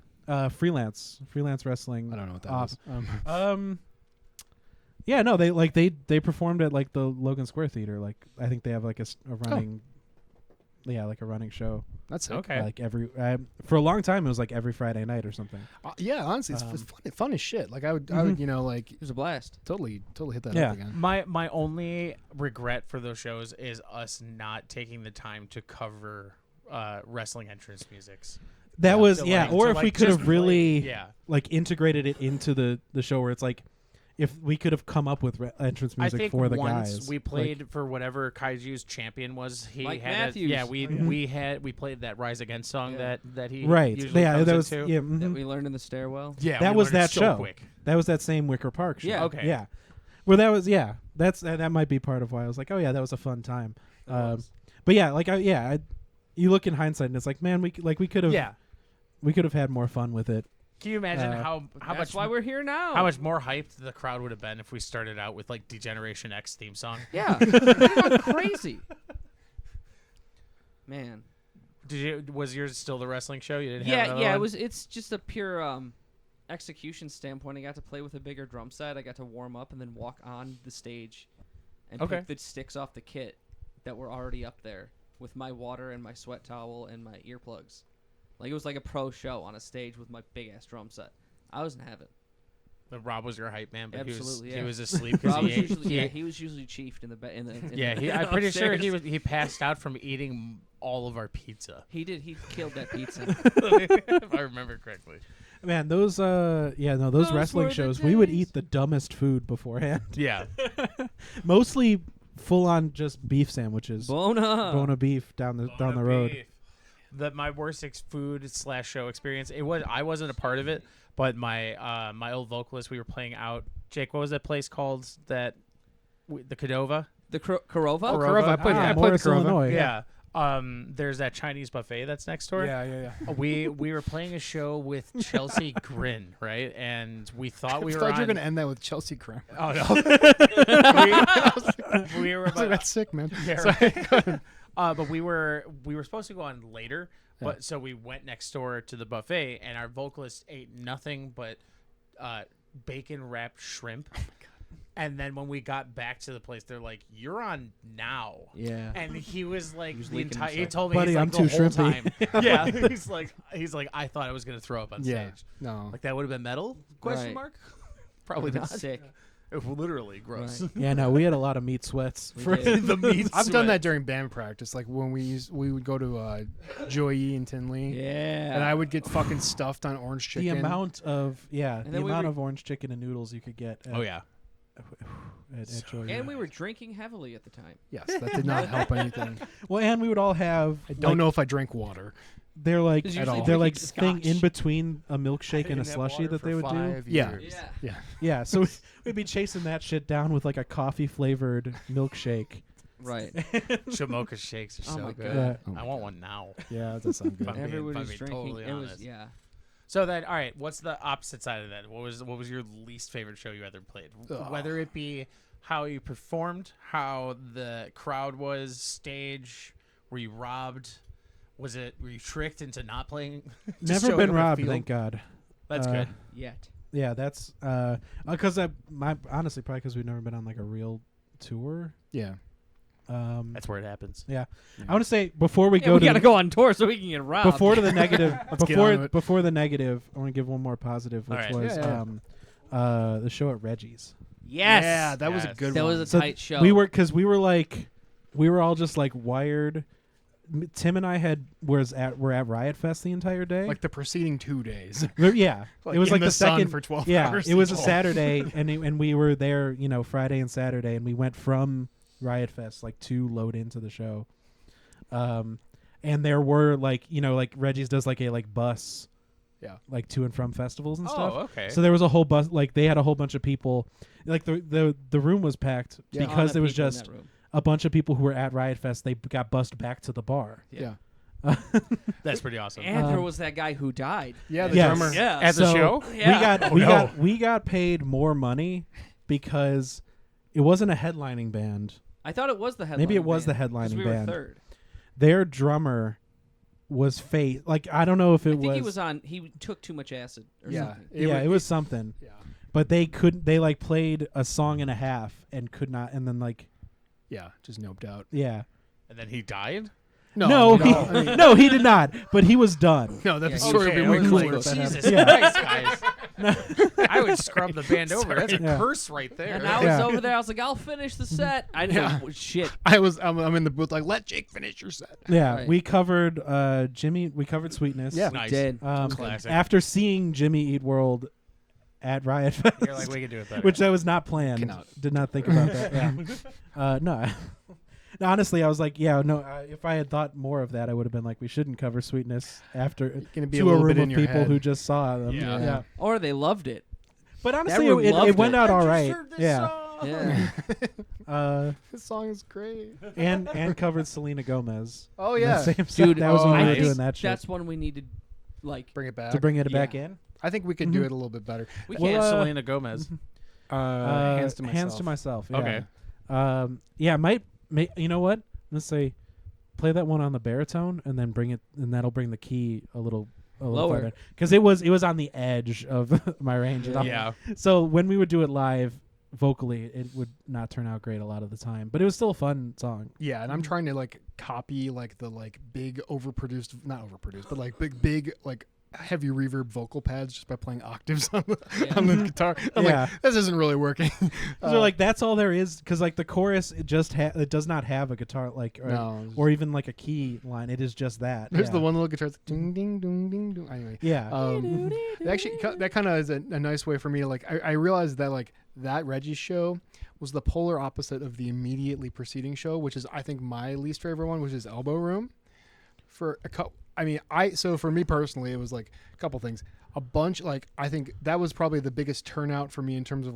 Freelance wrestling. I don't know what that off. is. Yeah, no, they performed at like the Logan Square Theater. Like I think they have like a running, like a running show. That's sick. Okay. Like every for a long time it was like every Friday night or something. Yeah, honestly, it's fun as shit. Like I would, Mhm. you know, like It was a blast. totally hit that Yeah. up again. My only regret for those shows is us not taking the time to cover wrestling entrance musics. That was To, yeah, like- or to, if like, we could just have really play- yeah. like integrated it into the show where it's like if we could have come up with entrance I music think for the once guys. we like- played for whatever Kaiju's champion was. He Mike had Matthews. yeah, we Mhm. we played that Rise Against song Yeah. that he right. usually Yeah, comes that was into. yeah. That mhm. we learned in the stairwell. Yeah, That we was learned that so show. quick. That was that same Wicker Park show. Yeah. Okay. Yeah. Well, that was that might be part of why I was like, oh yeah, that was a fun time. It was. But yeah, like you look in hindsight and it's like, man, we could have Yeah. we could have had more fun with it. Can you imagine how That's much why we're here now. how much more hyped the crowd would have been if we started out with like Degeneration X theme song? Yeah. They've gone crazy. Man. Was yours still the wrestling show? You didn't have Yeah, another yeah. one? It's just a pure execution standpoint. I got to play with a bigger drum set. I got to warm up and then walk on the stage and Okay. pick the sticks off the kit that were already up there with my water and my sweat towel and my earplugs. Like it was like a pro show on a stage with my big ass drum set. I was in heaven. Rob was your hype man, but Absolutely, he yeah. was asleep because Rob was he ate. usually, he was usually chiefed in the in the Yeah, the, I'm pretty sure upstairs. he passed out from eating all of our pizza. He did. He killed that pizza. If I remember correctly. Man, those those Those wrestling were the shows, we would days. eat the dumbest food beforehand. Yeah. Mostly full on just beef sandwiches. Bona. Beef down the road. My worst food / show experience. I wasn't a part of it, but my my old vocalist. We were playing out. Jake, what was that place called? The Cadova. The Korova. Oh, Corova, I played the Morris, Corova. Illinois. Yeah. There's that Chinese buffet that's next door. Yeah. We were playing a show with Chelsea Grin, right? And we thought we I were thought on. you were gonna end that with Chelsea Cram. Oh no. we were I was like, about, that's sick, man. yeah, right. But we were supposed to go on later, but so we went next door to the buffet, and our vocalist ate nothing but bacon wrapped shrimp. And then when we got back to the place, they're like, "You're on now." Yeah. And he was like, was the leaking entire. He himself. told me, Buddy, he's like, I'm the too whole shrimpy. time. Yeah, he's like, I thought I was gonna throw up on Yeah. stage. No. Like that would have been metal? Question Right. mark. Probably Would've been not. sick. Literally gross. Right. Yeah, no, we had a lot of meat sweats. We For did. The meat. I've sweat. done that during band practice. Like when we would go to Joey and Tinley. Yeah. And I would get fucking stuffed on orange the chicken. amount of the then we amount were- of orange chicken and noodles you could get. At, Oh yeah. at Joey. And we were drinking heavily at the time. Yes, that did not help anything. Well, and we would all have. I don't know if I drank water. They're like It's At all. they're like drinking thing scotch. in between a milkshake and a Didn't have slushy water that for they would do. 5 Yeah. years. Yeah. Yeah, so we'd be chasing that shit down with like a coffee flavored milkshake. Right. Shamoka shakes are Oh so my good. God. Oh my I want one now. Yeah, that does sound good. I'm being- Everybody was being drinking. totally It was honest. yeah. So then, all right. What's the opposite side of that? What was your least favorite show you ever played? Ugh. Whether it be how you performed, how the crowd was, stage, were you robbed? Were you tricked into not playing? Just Never showing been up at robbed, field? thank God. That's Uh, good. Yet. Yeah, that's because honestly probably because we've never been on like a real tour. Yeah. That's where it happens. I want to say before we Yeah, go we to gotta go on tour so we can get robbed. before to the negative get on it. before the negative, I want to give one more positive, which All right. was Yeah. the show at Reggie's. Yes. Yeah, that was a Yes. good That one. was a So tight show. We were all just like wired Tim and I were at Riot Fest the entire day. Like the preceding 2 days. Yeah, it was in like the the sun second for 12 Yeah, hours. it was a Saturday, and we were there, Friday and Saturday, and we went from Riot Fest like to load into the show. And there were like Reggie's does like a bus, Yeah. like to and from festivals and Oh, stuff. okay. So there was a whole bus, like they had a whole bunch of people, like the room was packed Yeah. because there was people in just that room. a bunch of people who were at Riot Fest. They got bussed back to the bar. Yeah. That's pretty awesome. And there was that guy who died. Yeah, the Yes. drummer. Yeah. At the show? Yeah. We got paid more money because it wasn't a headlining band. I thought it was the headlining Maybe it was band, the headlining 'cause we band. were third. Their drummer was like I don't know if it I think he took too much acid or Yeah. something. it was something. Yeah. But they like played a song and a half and could not, and then like Yeah, just noped out. yeah. And then he died? No, I mean, no, he did not. But he was done. no, that Yeah, story Okay, would I be way was cooler. like, that Jesus happened. Christ, guys. I would scrub the band over. That's a Yeah. curse right there. And I was Yeah. over there. I was like, I'll finish the set. I didn't Yeah. know shit. I'm in the booth like, let Jake finish your set. Yeah, Right. we covered Jimmy. We covered Sweetness. Yeah. Nice. Did. Classic. After seeing Jimmy Eat World at Riot Fest, You're like, we can do it better. which that was not planned. Cannot. Did not think about that. Yeah. No. No, honestly, I was like, yeah, no. If I had thought more of that, I would have been like, we shouldn't cover Sweetness after Gonna be a to a little room bit of in your people head. who just saw them. Yeah. Yeah. Or they loved it. But honestly, room it loved went it. out all right. Yeah. Yeah. This song is great. And covered Selena Gomez. Oh The yeah, same set. Dude, that was when we I were think doing that shit. that's one we needed. Like, bring it back. To bring it Yeah. back in. I think we could do it a little bit better. we Well, can't. Selena Gomez. Hands to myself. Hands to myself. Yeah. Okay. Yeah. Might. You know what? Let's say, play that one on the baritone, and then bring it, and that'll bring the key a little Lower. because it was on the edge of my range. and Yeah. So when we would do it live, vocally, it would not turn out great a lot of the time, but it was still a fun song. Yeah, and I'm trying to copy the big not overproduced, but big heavy reverb vocal pads just by playing octaves on the guitar. I'm Yeah. like, this isn't really working. So like that's all there is, because like the chorus it does not have a guitar No. or even like a key line. It is just that. There's yeah. the one little guitar. It's ding ding ding ding ding. Anyway, Yeah. that kind of is a nice way for me to I realized that that Reggie show was the polar opposite of the immediately preceding show, which is I think my least favorite one, which is Elbow Room. So for me personally, it was a couple things. A bunch I think that was probably the biggest turnout for me in terms of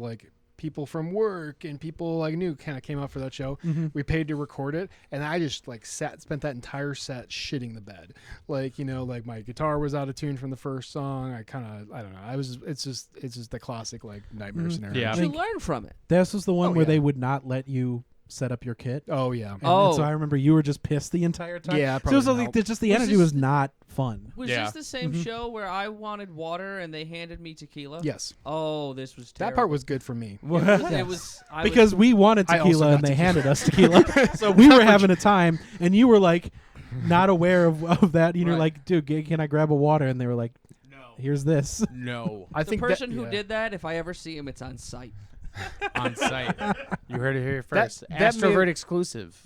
people from work and people I knew kind of came out for that show. Mm-hmm. We paid to record it, and I just spent that entire set shitting the bed. My guitar was out of tune from the first song. I don't know. It's just the classic nightmare scenario. Yeah. But you learn from it. This was the one Oh, where yeah. they would not let you set up your kit. Oh yeah. And so I remember you were just pissed the entire time. Yeah, So it was probably like helped. just the Was energy this- was not fun. Was Yeah. this the same show where I wanted water and they handed me tequila? Yes. Oh, this was terrible. That part was good for me. It was I Because we wanted I also tequila got and they tequila. handed us tequila. So we were having a time, and you were not aware of that. You're Right. like, dude, can I grab a water? And they were like, No. here's this. No. I the think person who yeah. did that, if I ever see him, it's on site. On site. You heard it here first. that Astrovert may- exclusive.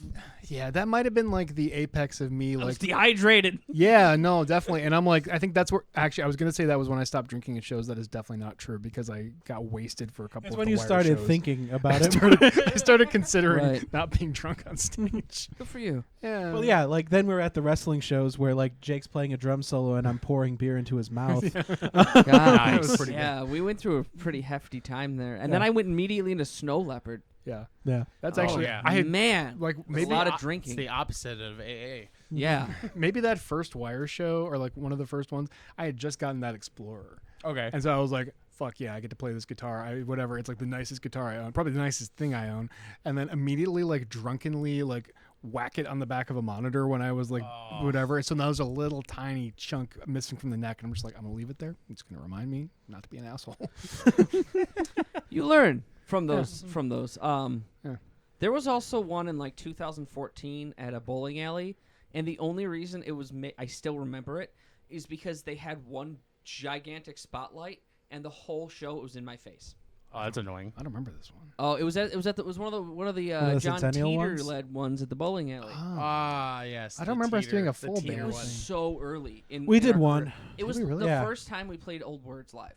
Yeah, that might have been the apex of me. I was dehydrated. Yeah, no, definitely. And I'm I think that's where actually I was gonna say that was when I stopped drinking at shows. That is definitely not true because I got wasted for a couple. That's of when the you Wire started shows. thinking about it. I started considering Right. not being drunk on stage. Good for you. Yeah. Well, yeah, then we're at the wrestling shows where Jake's playing a drum solo and I'm pouring beer into his mouth. God, Nice. was pretty yeah, we went through a pretty hefty time there, and then Yeah. I went immediately into Snow Leopard. Yeah. Yeah. That's Oh, actually yeah. I had Man, maybe maybe a lot of It's drinking. the opposite of AA. Yeah, maybe that first Wire show or one of the first ones. I had just gotten that Explorer. Okay. And so I was like, fuck yeah, I get to play this guitar. Whatever. It's the nicest guitar I own. Probably the nicest thing I own. And then immediately drunkenly whack it on the back of a monitor when I was whatever. So now there's a little tiny chunk missing from the neck. And I'm just I'm going to leave it there. It's going to remind me not to be an asshole. you learn from those. From those. Yeah. There was also one in 2014 at a bowling alley, and the only reason it was I still remember it is because they had one gigantic spotlight, and the whole show was in my face. Oh, that's annoying. I don't remember this one. Oh, it was one of the of the John Centennial Teeter ones? led ones at the bowling alley. Ah, yes. I don't remember us doing a full It band was one. so early. We in did our one. career. It Did was we really? the Yeah. first time we played Old Words live.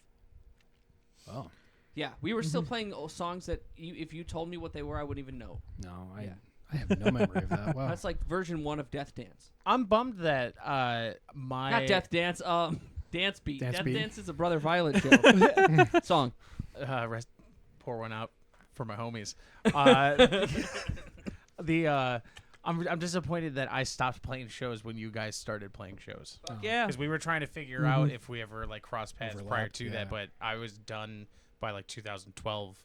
Oh Yeah, we were still playing songs that if you told me what they were, I wouldn't even know. no, Yeah. I have no memory of that. Wow. That's like version 1 of Death Dance. I'm bummed that my Not Death Dance. Dance Beat. Dance Death Beat. Dance is a Brother Violet joke. Song. pour one out for my homies. I'm disappointed that I stopped playing shows when you guys started playing shows. Yeah. Because we were trying to figure out if we ever like crossed paths prior Overlapped, to yeah. that, but I was done by like 2012.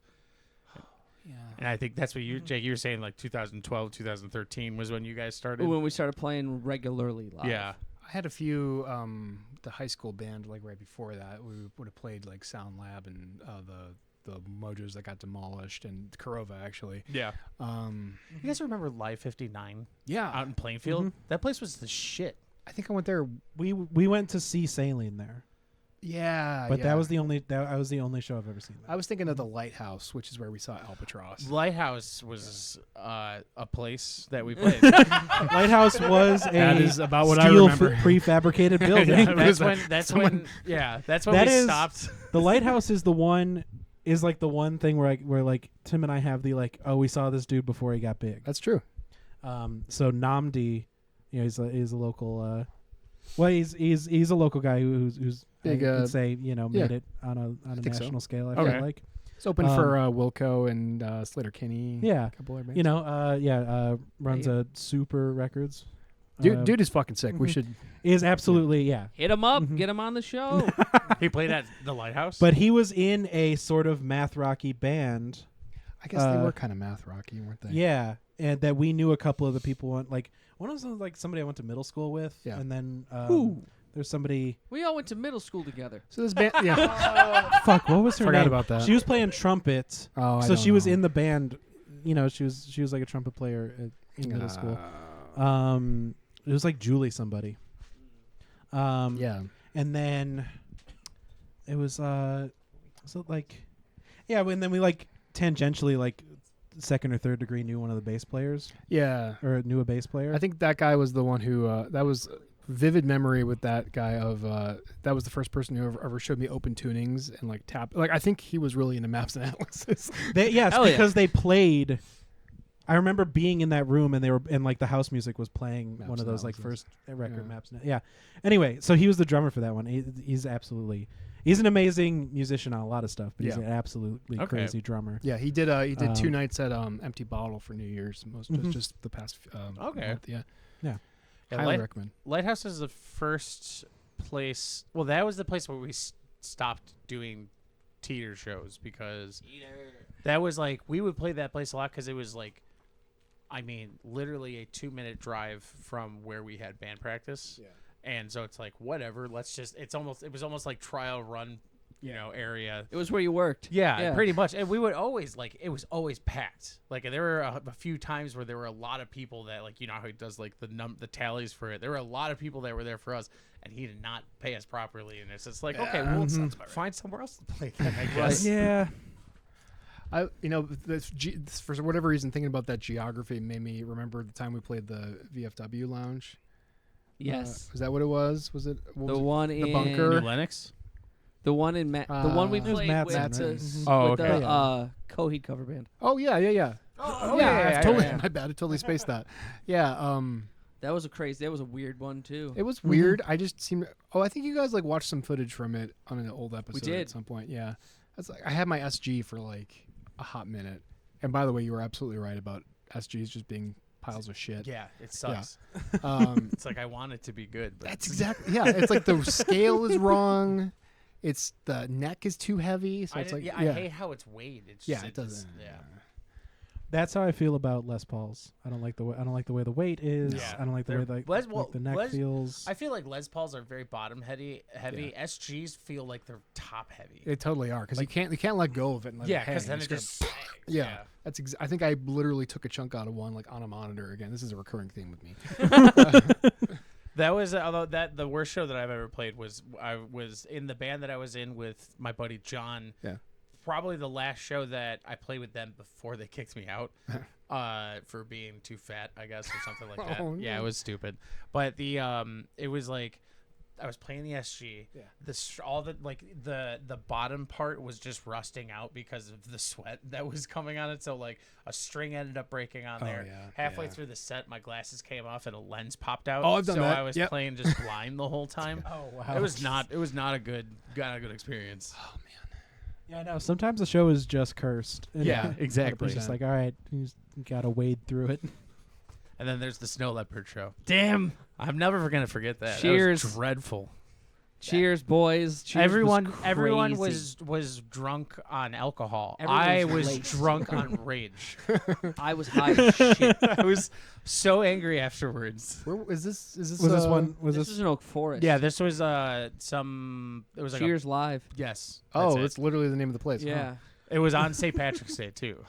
Yeah. And I think that's what you, Jake, you were saying like 2012, 2013 was when you guys started. When we started playing regularly live. Yeah. I had a few the high school band like right before that. We would have played like Sound Lab and the Mojos that got demolished and Kurova actually. Yeah. You guys remember Live 59 Yeah. out in Plainfield? That place was the shit. I think I went there. We went to see Saline there, Yeah. but yeah. that was the only show I've ever seen. I was thinking of the Lighthouse, which is where we saw Albatross. Lighthouse was a place that we played. Lighthouse was a That is about what I steel remember. prefabricated building. Yeah, Was that's when That we is- stopped. The Lighthouse is like the one thing where like Tim and I have the like, oh, we saw this dude before he got big. That's true. So Namdi, he's a local. Well, he's a local guy who's Big, I would say yeah. made it on a think so. national scale. I Okay. feel like It's open for Wilco and Slater Kinney. yeah, A couple other bands. runs a Super Records. Dude is fucking sick. We mhm. should. Is absolutely yeah. Hit him up. Mhm. Get him on the show. He played at the Lighthouse. But he was in a sort of math rocky band. I guess they were kind of math rocky, weren't they? Yeah, and that we knew a couple of the people on. Like one of them was like somebody I went to middle school with. Yeah. And then Who? there's somebody. We all went to middle school together. So this band. Yeah. Fuck, what was her Forgot name? about that. She was playing trumpet. Oh, I So don't she was know. in the band. She was like a trumpet player in middle school. It was like Julie somebody. Yeah. And then it was so like yeah, and then we like tangentially like second or third degree knew one of the bass players Yeah. or knew a bass player. I think that guy was the one who that was vivid memory with that guy of that was the first person who ever showed me open tunings and like tap like I think he was really into maps and atlases. yes, Hell yeah. because they played. I remember being in that room and they were and like the house music was playing Maps one of and those like Atlases. first record Yeah. maps. Yeah. Anyway, so he was the drummer for that one. He's an amazing musician on a lot of stuff, but he's Yeah. an absolutely Okay. crazy drummer. Yeah, he did 2 nights at Empty Bottle for New Year's Mhm. just the past Okay. month, yeah. Yeah. Highly recommend. Lighthouse is the first place. Well, that was the place where we stopped doing Teeter shows because that was like we would play that place a lot because it was like, I mean, literally a 2-minute drive from where we had band practice. Yeah. And so it's like whatever. It was almost like trial run, area. It was where you worked. Yeah, pretty much. And we would always it was always packed. Like there were a few times where there were a lot of people that like how he does like the tallies for it. There were a lot of people that were there for us, and he did not pay us properly. And it's just like okay, well, find somewhere else to play. Then, I guess. Yeah. For whatever reason, thinking about that geography made me remember the time we played the VFW lounge. Yes. Is that what it was? Was it The one in the bunker? New Lennox. The one in the one we It was played Mattson, with, right? the, Oh, with okay. the Coheed cover band. Oh yeah. Oh, yeah, totally. My bad. I totally spaced that. Yeah. That was a weird one too. It was weird. I just seemed. Oh, I think you guys like watched some footage from it on an old episode did. at some point. Yeah. That's like I had my SG for like a hot minute. And by the way, you were absolutely right about SGs just being piles of shit. Yeah, it sucks. It's like I want it to be good. But that's exactly. Yeah. It's like the scale is wrong. It's the neck is too heavy. So it's like I hate how it's weighed. It's Yeah, just, it doesn't. Yeah. That's how I feel about Les Pauls. I don't like the way the weight is. Yeah. I don't like the way the neck feels. I feel like Les Pauls are very bottom heavy. SGs feel like they're top heavy. They totally are because you can't let go of it. And let Yeah, it hang. because then It's it gonna- just Yeah, that's. I think I literally took a chunk out of one like on a monitor. Again, this is a recurring theme with me. That was although the worst show that I've ever played was I was in the band that I was in with my buddy John. Yeah. probably the last show that I played with them before they kicked me out for being too fat, I guess, or something like that. Oh, Yeah, no. it was stupid. But the it was like I was playing the SG. Yeah. All the like the bottom part was just rusting out because of the sweat that was coming on it. So like a string ended up breaking on there. yeah, Halfway yeah. through the set, my glasses came off and a lens popped out. Oh, I've done so that. I was Yep. playing just blind the whole time. Oh wow. It was not a good experience. Oh man. Yeah, no. Sometimes the show is just cursed. And Yeah, exactly. It's just like, all right, you just gotta wade through it. And then there's the snow leopard show. Damn. I'm never gonna forget that. Cheers. That was dreadful. Cheers, boys. Cheers everyone crazy. was drunk on alcohol. Everyone I was was laced. drunk on rage. I was high as shit. I was so angry afterwards. Where is this? Is this? Was this one? Was This this? was in Oak Forest. Yeah, this was some. It was like Cheers live. yes. Oh, that's it's literally the name of the place. Yeah. it. It was on St. Patrick's Day too.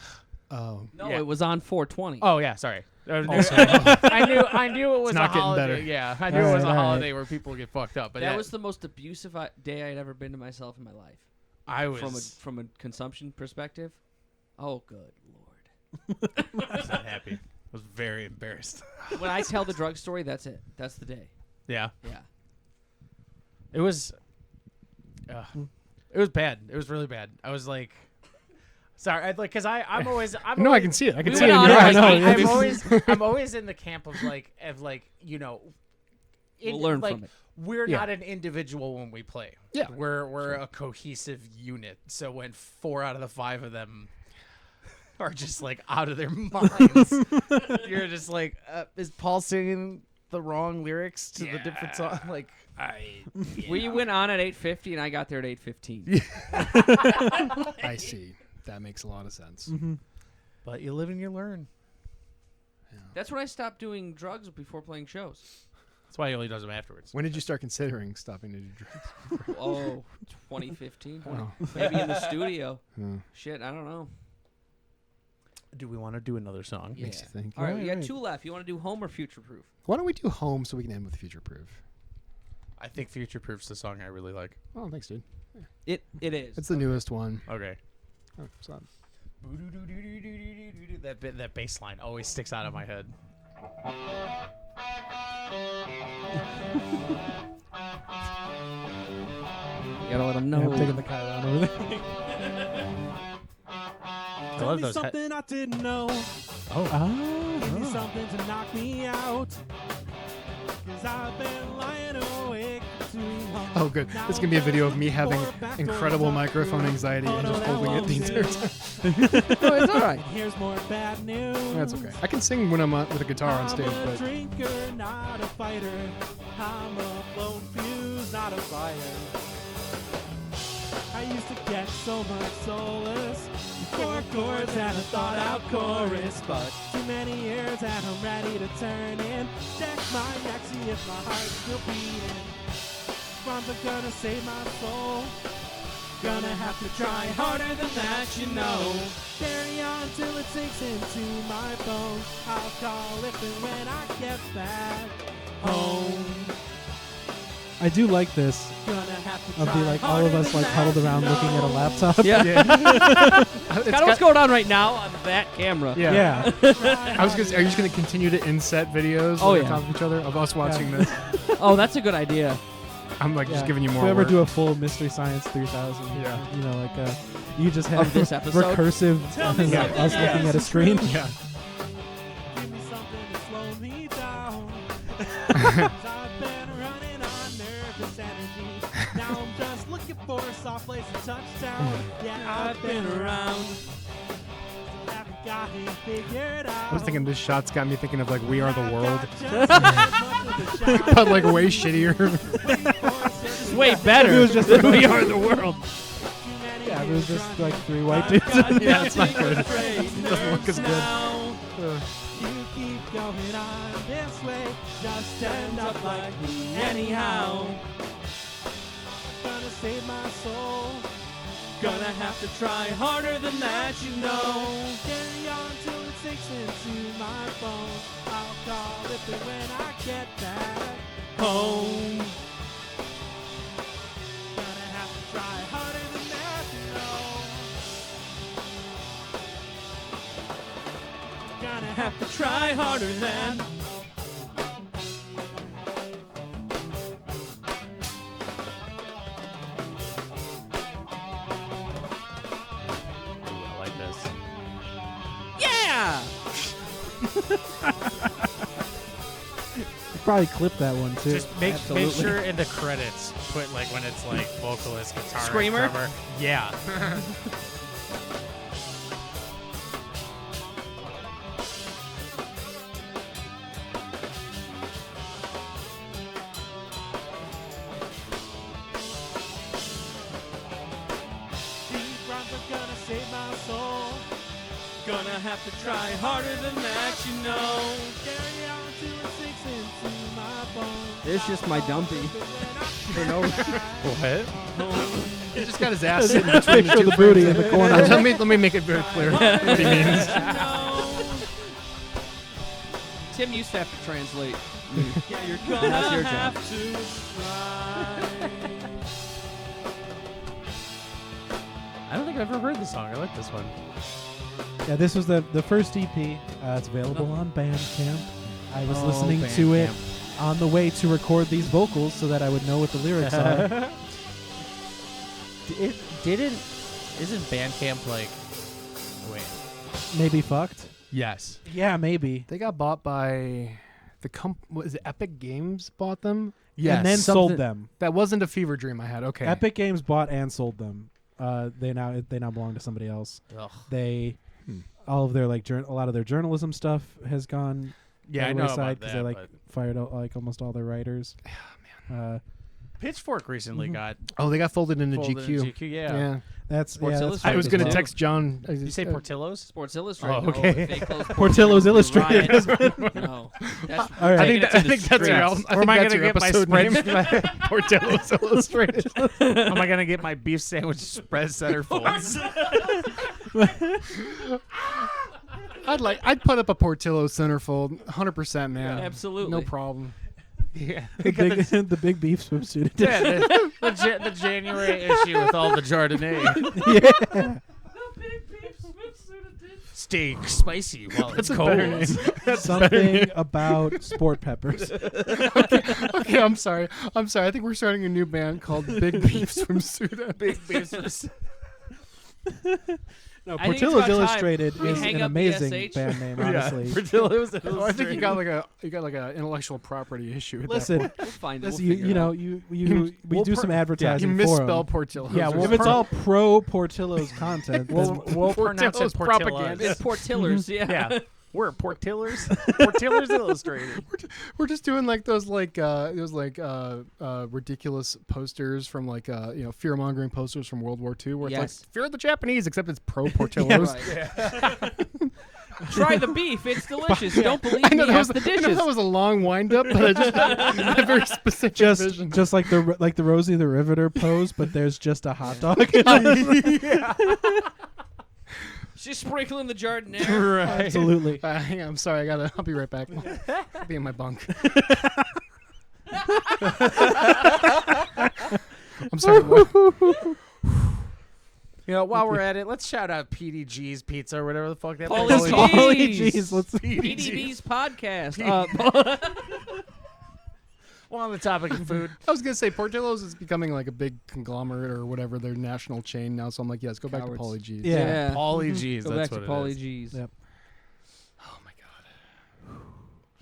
Oh. No, Yeah. it was on 420. Oh yeah, sorry. Also- I knew it was not a getting holiday. better. Yeah, I knew it was a Alright, alright. holiday where people get fucked up. But that was the most abusive day I'd ever been to myself in my life. I was From a consumption perspective. Oh, good lord. I was not happy. I was very embarrassed. When I tell the drug story, that's it. That's the day. Yeah. Yeah. It was bad. It was really bad. I was like, sorry, because I'm always No, always, I can see it. I can We see it. went In on your it eyes. like I'm always in the camp of like you know, We'll learn like, from it. We're Yeah. not an individual when we play. Yeah. We're a cohesive unit. So when 4 out of the 5 of them are just like out of their minds, you're just like, is Paul singing the wrong lyrics to the different song? Like, We went on at 8:50 and I got there at 8:15. I see. That makes a lot of sense. Mm-hmm. but you live and you learn. That's when I stopped doing drugs before playing shows. That's why he only does them afterwards. When did you start considering stopping to do drugs? Oh, 2015. Oh. Maybe in the studio. Hmm. Shit, I don't know. Do we want to do another song? Yeah. Makes you think. All right, we got Right. 2 left. You want to do home or future proof? Why don't we do home so we can end with future proof? I think Future Proof's the song I really like. Oh, thanks, dude. It is. It's the newest one. Okay. Oh, it's not- That bass line always sticks out of my head. You gotta let them know. Yeah, I'm taking the Chiron over there. I Tell love me those. something I didn't know. Give me something to knock me out. Cause I've been lying awake too long. Oh, good. Now This is gonna be a video of me I'm having for backdoor incredible talk microphone through. anxiety Oh, and no, just that holding it the won't entire do. time. No, it's all right. And here's more bad news. That's okay. I can sing when I'm with a guitar on stage, I'm a but drinker, not a fighter. I'm a blown fuse, not a fire. I used to catch so much solace. 4 chords and a thought out chorus. But too many years and I'm ready to turn in. Check my neck, see if my heart's still beating. Rhymes are gonna save my soul. Gonna have to try harder than that, you know. Carry on till it sinks into my bones. I'll call it when I get back home. I do like this. Gonna have to Of try the like all of harder us than like huddled that, around you looking at a know. laptop. Yeah. it's Kind of what's going on right now on that camera. yeah. Yeah. I was gonna. Are you just gonna continue to inset videos Oh, on yeah. top of each other of us watching this? Oh, that's a good idea. I'm like just Yeah. giving you If more. we ever work. do a full Mystery Science 3000, Yeah. you know, like you just have Of this episode? recursive Tell me like, something, us yes. looking at a screen. Yeah. Give me something to slow me down. 'Cause I've been running on nervous energy. Now I'm just looking for a soft place to touchdown. Yeah, I've been around. Haven't got it figured out. I was thinking this shot's got me thinking of like We Are the I've World, got just as much of the shout. but like way shittier. It's way better. It was just We are the world. Yeah, it was just like 3 white dudes. Yeah, it's not good. Doesn't look as good. Ugh. You keep going on this way, just end up like me anyhow. Gonna save my soul. Gonna have to try harder than that, you know. Carry on till it sinks into my bones. I'll call it when I get back home. Gonna have to try harder than that, you know. have to try harder than. Ooh, I like this. Yeah! Probably clip that one too. Just make Absolutely. sure in the credits put like when it's like vocalist, guitar, Screamer? drummer. Yeah. These rhymes are gonna save my soul. Gonna have to try harder than that, you know. Carry on till it sinks into my bones. There's just my dumpy. For no What? He just got his ass sitting between Picture the booty in the corner. let me make it very clear what he means. Tim used to have to translate. Yeah, you're That's gonna your job. have to try. I don't think I've ever heard this song. I like this one. Yeah, this was the first EP. It's available on Bandcamp. I was Oh, listening to it Bandcamp. on the way to record these vocals so that I would know what the lyrics are. It didn't. Isn't Bandcamp like? Wait. Maybe fucked. Yes. Yeah, maybe. They got bought by the what is it, Epic Games bought them? Yes. And then sold them. That wasn't a fever dream I had. Okay. Epic Games bought and sold them. They now belong to somebody else. Ugh. They all of their like a lot of their journalism stuff has gone Yeah, by I the know wayside about because that. they like But fired out like almost all their writers. Pitchfork recently got Oh, they got folded into folded in GQ. GQ. Yeah. That's Sports that's Illustrated I was fucked gonna as well. text John. Did you say Portillo's? Sports Illustrated. Oh, okay. They closed Portillo's Illustrated. Riot. No. That's All right. I think, Taking it to I the think that's your streets. I Or think am I that's gonna your get my episode name. spread? Portillo's Illustrated. Am I gonna get my beef sandwich spread centerfolds? I'd put up a Portillo centerfold, 100%, man. Absolutely. No problem. Yeah. the big beef swimsuit. Yeah, the January issue with all the Chardonnay. Yeah. Steak spicy while it's a cold. better name. Something about sport peppers. Okay, I'm sorry. I think we're starting a new band called Big Beef Swimsuit. Big beef. No, I think it's Portillo's about time Illustrated we is hang an up amazing BSH. band name, honestly. Portillo's. Well, I think you got like a intellectual property issue. At that Listen, point. We'll find it. listen, We'll figure you it know, out. we we'll do some you advertising for misspell 'em. Portillo. Yeah, If it's all pro Portillo's content, then We'll pronounce it Portillo's propaganda. Portillo's. It's Portillers, yeah. Yeah. We're Portillers. Portillers Illustrated. we're just doing like those ridiculous posters from fear mongering posters from World War II, where it's Yes. like fear the Japanese, except it's pro Portillo's. Right. Try the beef. It's delicious. Don't believe I know me. that Ask the I know dishes. that was a long wind up, but I just had a very specific vision. just like the Rosie the Riveter pose, but there's just a hot dog. She's sprinkling the Chardonnay. Right. Absolutely. Hang on, I'm sorry. I'll be right back. I'll be in my bunk. I'm sorry. What? You know, while we're at it, let's shout out PDG's Pizza or whatever the fuck that Pauly place is. G's. Pauly G's, let's PDB's podcast. Well, on the topic of food, I was gonna say Portillo's is becoming like a big conglomerate or whatever, their national chain now. So I'm like, yes, go back to Cowards. Pauly G's. Yeah. Pauly G's. Go That's back to what Pauly it is. G's. Yep. Oh my god.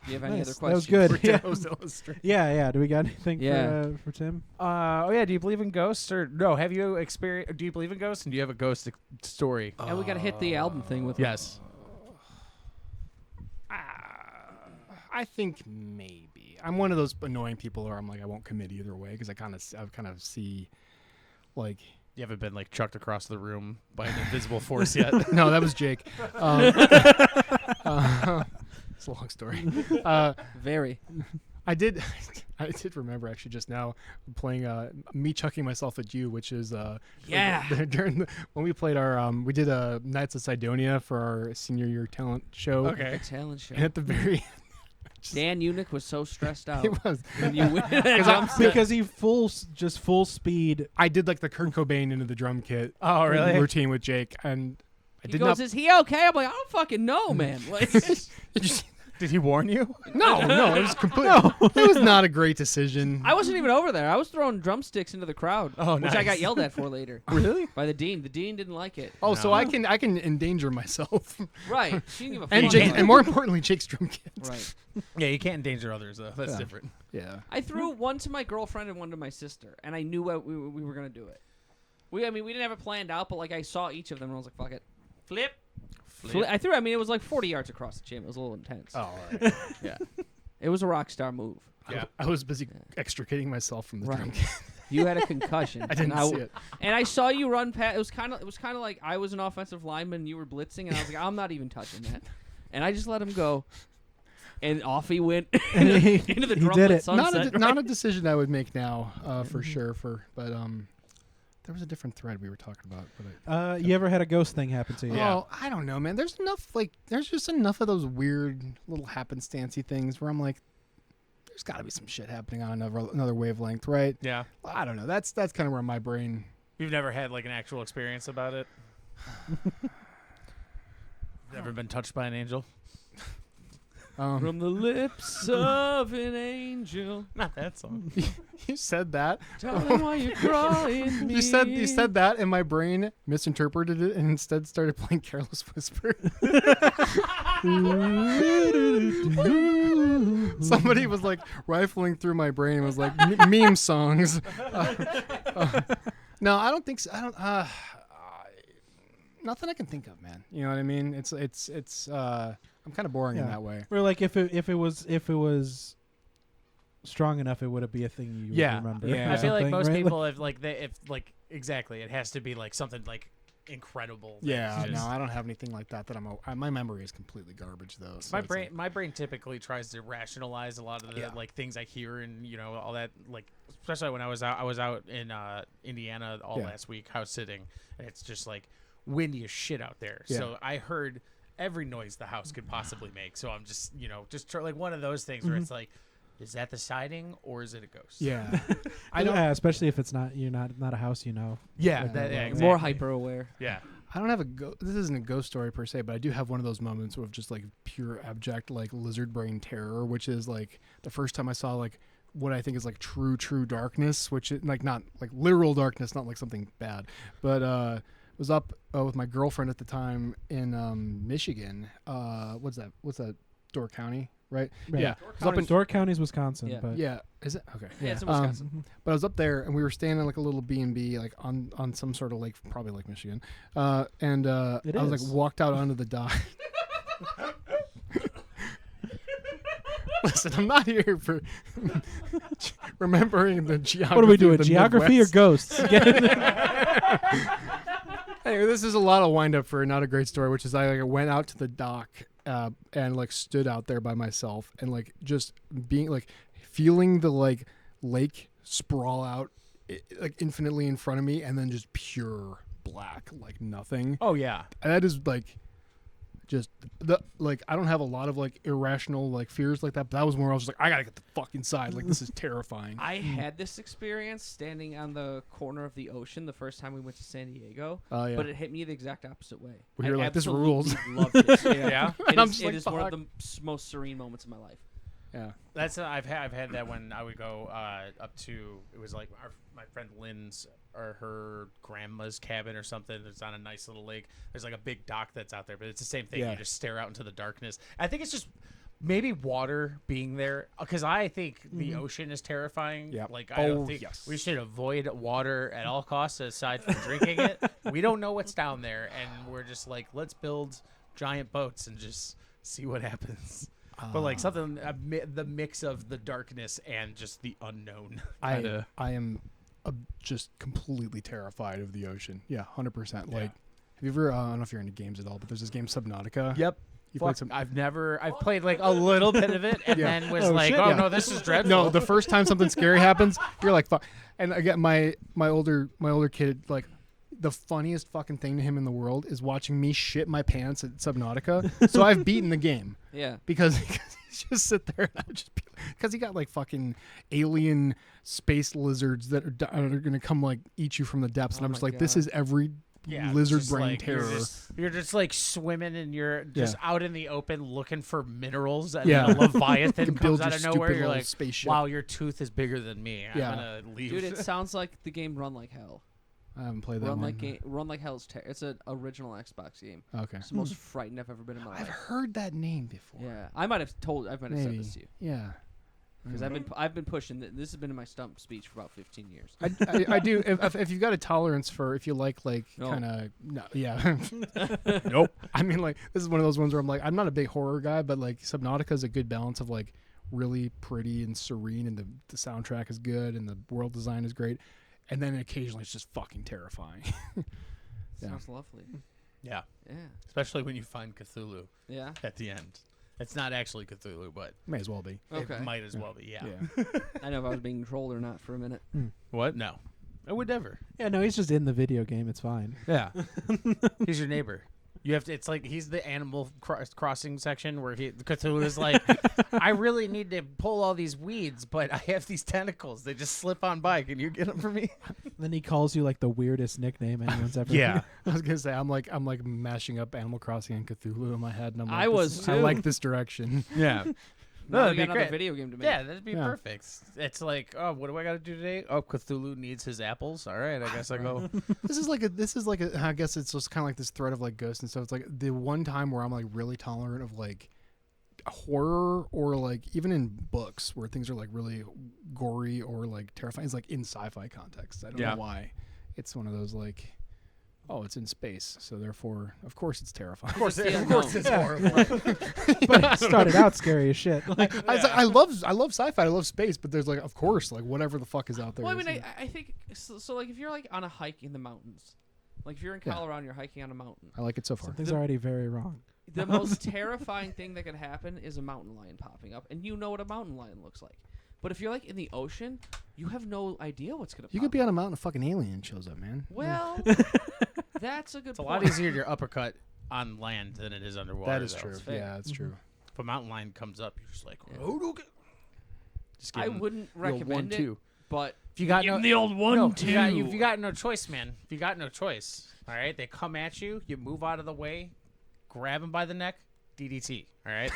Do you have any Nice. other That was questions? good. Yeah. Portillo's Illustrated. Yeah. Do we got anything Yeah. for Tim? Oh yeah. Do you believe in ghosts or no? Have you experienced? Do you believe in ghosts? And do you have a ghost story? And we got to hit the album thing with Yes. I think maybe. I'm one of those annoying people where I'm like, I won't commit either way because I kind of see, like. You haven't been like chucked across the room by an invisible force yet. No, that was Jake. It's a long story. Very. I did remember actually just now playing me chucking myself at you, which is Yeah. when we played our we did a Nights of Sidonia for our senior year talent show. Okay. The talent show. And at the very Dan Eunuch was so stressed out. it was when you went jump set. Because he full speed. I did like the Kurt Cobain into the drum kit Oh really? routine with Jake, and He goes, "Is he okay?" I'm like, "I don't fucking know, man." Like, Did he warn you? No, it was completely. It was not a great decision. I wasn't even over there. I was throwing drumsticks into the crowd, which I got yelled at for later. Really? By the dean. The dean didn't like it. Oh, so I can endanger myself. Right. She didn't give a fuck. And Jake, and more importantly, Jake's drum kit. Right. Yeah, you can't endanger others though. That's different. Yeah. I threw one to my girlfriend and one to my sister, and I knew we were gonna do it. We didn't have it planned out, but like I saw each of them and I was like, "Fuck it, flip." I threw. I mean, it was like 40 yards across the gym. It was a little intense. Oh, all right. Yeah. It was a rock star move. Yeah. I was busy extricating myself from the drum kit. You had a concussion. I didn't see it. And I saw you run past. It was kind of like I was an offensive lineman. You were blitzing, and I was like, I'm not even touching that. And I just let him go, and off he went into the drumlet sunset. Not a decision I would make now, for sure. But there was a different thread we were talking about. But you ever had a ghost thing happen to you? Oh, I don't know, man. There's just enough of those weird little happenstancey things where I'm like, there's got to be some shit happening on another wavelength, right? Yeah. I don't know. That's kind of where my brain. You've never had like an actual experience about it? Never been touched by an angel? From the lips of an angel. Not that song. You said that. Darling, why you crying me? You said that, and my brain misinterpreted it and instead started playing Careless Whisper. Somebody was like rifling through my brain and was like meme songs. No, I don't think so. I don't. Nothing I can think of, man. You know what I mean? It's. I'm kind of boring in that way. Or like if it was strong enough, it would be a thing you would remember. Yeah. I feel like most right? people if exactly, it has to be like something like incredible. Yeah, no, I don't have anything like that. My memory is completely garbage though. So my brain typically tries to rationalize a lot of the like things I hear and all that, like especially when I was out in Indiana last week house sitting, and it's just like windy as shit out there. Yeah. So I heard every noise the house could possibly make. So I'm just like one of those things where it's like, is that the siding or is it a ghost? Yeah. I don't. Especially if it's not a house, Yeah, exactly. More hyper aware. Yeah. I don't have this isn't a ghost story per se, but I do have one of those moments of just like pure abject like lizard brain terror, which is like the first time I saw like what I think is like true darkness, which is like not like literal darkness, not like something bad, but was up with my girlfriend at the time in Michigan. What's that? Door County, right? Yeah. Door County's Wisconsin. Yeah. But Yeah. Is it? Okay. Yeah, it's in Wisconsin. But I was up there and we were staying in like a little B&B like on some sort of lake, probably Lake Michigan. I was like walked out onto the dock. Listen, I'm not here for remembering the geography. what are we doing? of the Geography Midwest. or ghosts? Anyway, this is a lot of wind up for not a great story, which is I went out to the dock and like stood out there by myself and like just being like feeling the like lake sprawl out like infinitely in front of me and then just pure black, like nothing. Oh yeah. And that is like just I don't have a lot of like irrational like fears like that, but that was more I was just like, I gotta get the fuck inside. Like this is terrifying. I had this experience standing on the corner of the ocean the first time we went to San Diego, Yeah. but it hit me the exact opposite way. Well, you're I like, this absolutely rules. Loved it. Yeah. It I'm is, just like, it is one of fuck. the most serene moments of my life. Yeah. That's I've had that when I would go up to, it was like my friend Lynn's or her grandma's cabin or something. It's on a nice little lake. There's like a big dock that's out there, but it's the same thing. Yeah. You just stare out into the darkness. I think it's just maybe water being there, because I think the ocean is terrifying. Yep. Like I don't Oh, think yes. we should avoid water at all costs aside from drinking it. We don't know what's down there, and we're just like, let's build giant boats and just see what happens. But like something, the mix of the darkness and just the unknown. I am just completely terrified of the ocean. Yeah, 100%. Like, have you ever? I don't know if you're into games at all, but there's this game Subnautica. Yep. You played some? I've played like a little bit of it, and then was like, shit, oh yeah. no, this is dreadful. No, the first time something scary happens, you're like, fuck. And again, my older kid, like, the funniest fucking thing to him in the world is watching me shit my pants at Subnautica. So I've beaten the game. Yeah. Because he just sit there and I would just be because he got like fucking alien space lizards that are going to come like eat you from the depths, and I'm just my like, this God. is every lizard just brain like, terror. You're just like swimming and you're just out in the open looking for minerals, and Yeah. then a Leviathan can comes build out your of nowhere. stupid You're little like, spaceship. wow, your tooth is bigger than me. Yeah. I'm gonna leave. Dude, it sounds like the game Run Like Hell. I haven't played that one. Run Like Hell's it's an original Xbox game. Okay. It's the most frightened I've ever been in my I've life. heard that name before. Yeah, I might have said Maybe. this to you Yeah. because I've been pushing. This has been in my stump speech for about 15 years. I do. If you've got a tolerance for, if you like No. kind of, no, yeah. Nope. I mean, like, this is one of those ones where I'm like, I'm not a big horror guy, but like Subnautica is a good balance of like really pretty and serene, and the soundtrack is good, and the world design is great, and then occasionally it's just fucking terrifying. Yeah. Sounds lovely. yeah, Yeah, especially when you find Cthulhu yeah. at the end. It's not actually Cthulhu, but May as well be. Okay. it might as well be. Yeah. I know if I was being trolled or not for a minute. What? No, I would never. Yeah, no, he's just in the video game. It's fine. Yeah. He's your neighbor. You have to. It's like he's the Animal Crossing section where Cthulhu is like, I really need to pull all these weeds, but I have these tentacles. They just slip on by. Can you get them for me? Then he calls you like the weirdest nickname anyone's ever. Yeah. I was gonna say I'm like mashing up Animal Crossing and Cthulhu in my head, and I'm like, I was I too. like this direction. Yeah. No, that'd we be got another great. video game to make. Yeah, that'd be Yeah. perfect. It's like, oh, what do I got to do today? Oh, Cthulhu needs his apples. All right, I guess I go. This is like a. I guess it's just kind of like this thread of like ghosts and stuff. It's like the one time where I'm like really tolerant of like horror, or like even in books where things are like really gory or like terrifying. It's like in sci-fi context. I don't Yeah. know why. It's one of those like, oh, it's in space, so therefore, of course, it's terrifying. Of course, It's the of course unknown. it's horrible. But it started out scary as shit. Like, I love sci-fi. I love space, but there's like, of course, like whatever the fuck is out there. Well, I is, mean, I think so. Like, if you're like on a hike in the mountains, like if you're in Yeah. Colorado and you're hiking on a mountain, I like it so far. something's already very wrong. the most terrifying thing that could happen is a mountain lion popping up, and you know what a mountain lion looks like. But if you're like in the ocean, you have no idea what's gonna. You pop could be on a mountain, a fucking alien shows up, man. Well, that's a good. It's a lot easier to uppercut on land than it is underwater. That is though. true. fair. Yeah, that's true. If a mountain lion comes up, you're just like, Yeah. oh, okay. Just give I him wouldn't the old recommend it, 1-2. but If you got give no, him the old no, 1-2. if you got no choice, man. If you got no choice, all right, they come at you. You move out of the way, grab him by the neck, DDT. All right.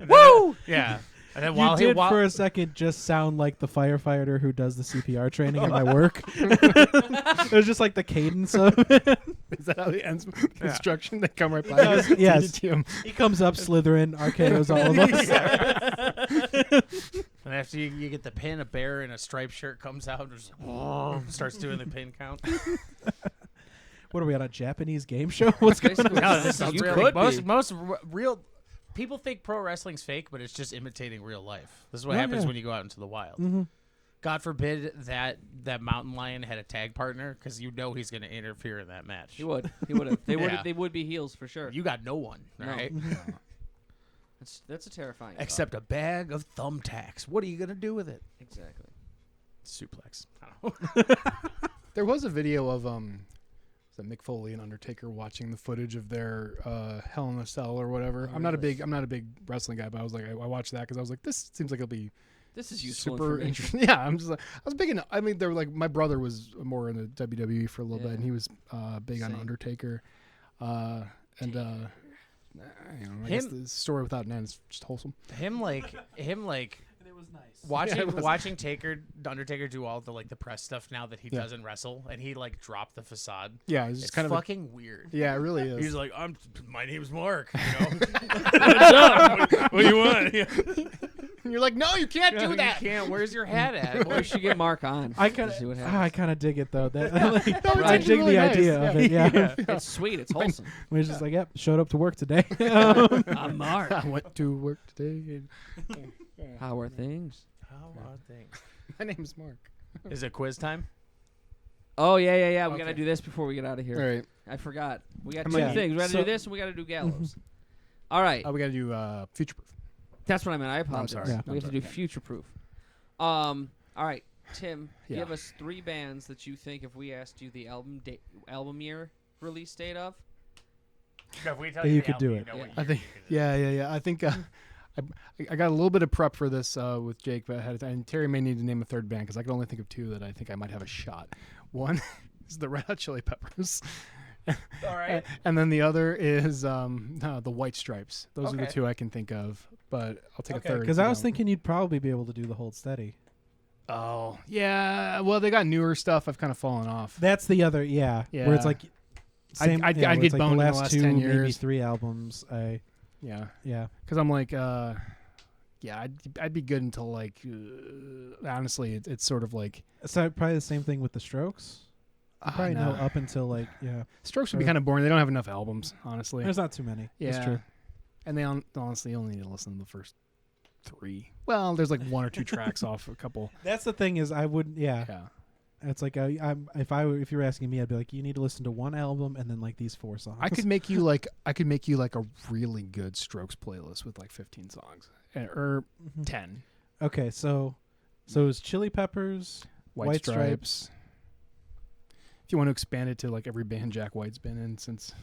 Woo! Yeah. And then while you did while, for a second just sound like the firefighter who does the CPR training at my work. It was just like the cadence of it. Is that how it ends? Yeah. Instruction? They come right by. Yes, you. yes. DDT 'em. He comes up slithering, RKO's all of us. and after you get the pin, a bear in a striped shirt comes out and just starts doing the pin count. What are we on, a Japanese game show? What's going on? Basically, No, this is you real. could Most be. real people think pro wrestling's fake, but it's just imitating real life. This is what Oh, happens yeah. when you go out into the wild. Mhm. God forbid that mountain lion had a tag partner, because you know he's going to interfere in that match. He would. He would have. They would. Yeah. They would be heels for sure. You got no one, all No. right? That's a terrifying. thought. Except a bag of thumbtacks. What are you going to do with it? Exactly. Suplex. I don't know. There was a video of Mick Foley and Undertaker watching the footage of their Hell in a Cell or whatever. Oh, I'm not a really? big wrestling guy, but I was like, I watched that because I was like, this seems like it'll be This is useful super information. interesting. Yeah, I'm just like, I was big into. I mean, they were like, my brother was more in the WWE for a little bit, Yeah. and he was big on Same. Undertaker, and you know, I guess Him- the story without an end is just wholesome. Him like It was nice. watching Yeah, it was. watching Undertaker do all the like the press stuff now that he Yeah. doesn't wrestle, and he like dropped the facade. Yeah, it's It's just kind of fucking weird. yeah, it really is. He's like, my name's Mark. You know, what's up? What do you want? And you're like, no, you can't do that. You can't. Where's your hat at? We should get Mark on. I to kind see what of, happens. I kind of dig it though. That like, it's I actually dig really the nice. idea of it. Yeah, It's sweet. It's wholesome. we're just like, yep, showed up to work today. I'm Mark. I went to work today. How are things? How are things? My name's Mark. Is it quiz time? Oh yeah. We gotta Okay. do this before we get out of here. All right, I forgot. We got I'm two gonna- things. We gotta so- do this and we gotta do Gallows. All right. we got to do future proof. That's what I meant. I apologize. sorry. Yeah. We have to do future proof. All right, Tim, Yeah. give us 3 bands that you think if we asked you the album year release date of. If we tell Yeah, you the could do album, it. know what I year think. you can do. Yeah. I think. I got a little bit of prep for this with Jake, but and Terry may need to name a third band because I can only think of two that I think I might have a shot. One is the Red Hot Chili Peppers. All right. And then the other is the White Stripes. Those are the Okay. two I can think of, but I'll take a third. Because I was thinking you'd probably be able to do the Hold Steady. Oh, yeah. Well, they got newer stuff. I've kind of fallen off. That's the other, yeah. Where it's Yeah. like, same, I'd where get it's like boned in the the last last 2, 10 maybe years. 3 albums. Yeah. Yeah. Because I'm like, I'd be good until like, honestly, it's sort of like. So probably the same thing with the Strokes. You probably know no. up until like, yeah. Strokes would be or- kind of boring. They don't have enough albums, honestly. There's not too many. Yeah. That's true. And they honestly only need to listen to the first 3. Well, there's like 1 or 2 tracks off a couple. That's the thing is I wouldn't, yeah. Yeah. It's like if you were asking me, I'd be like, you need to listen to one album and then like these 4 songs. I could make you like a really good Strokes playlist with like 15 songs or 10. Okay, so it's Chili Peppers, White Stripes. If you want to expand it to like every band Jack White's been in since,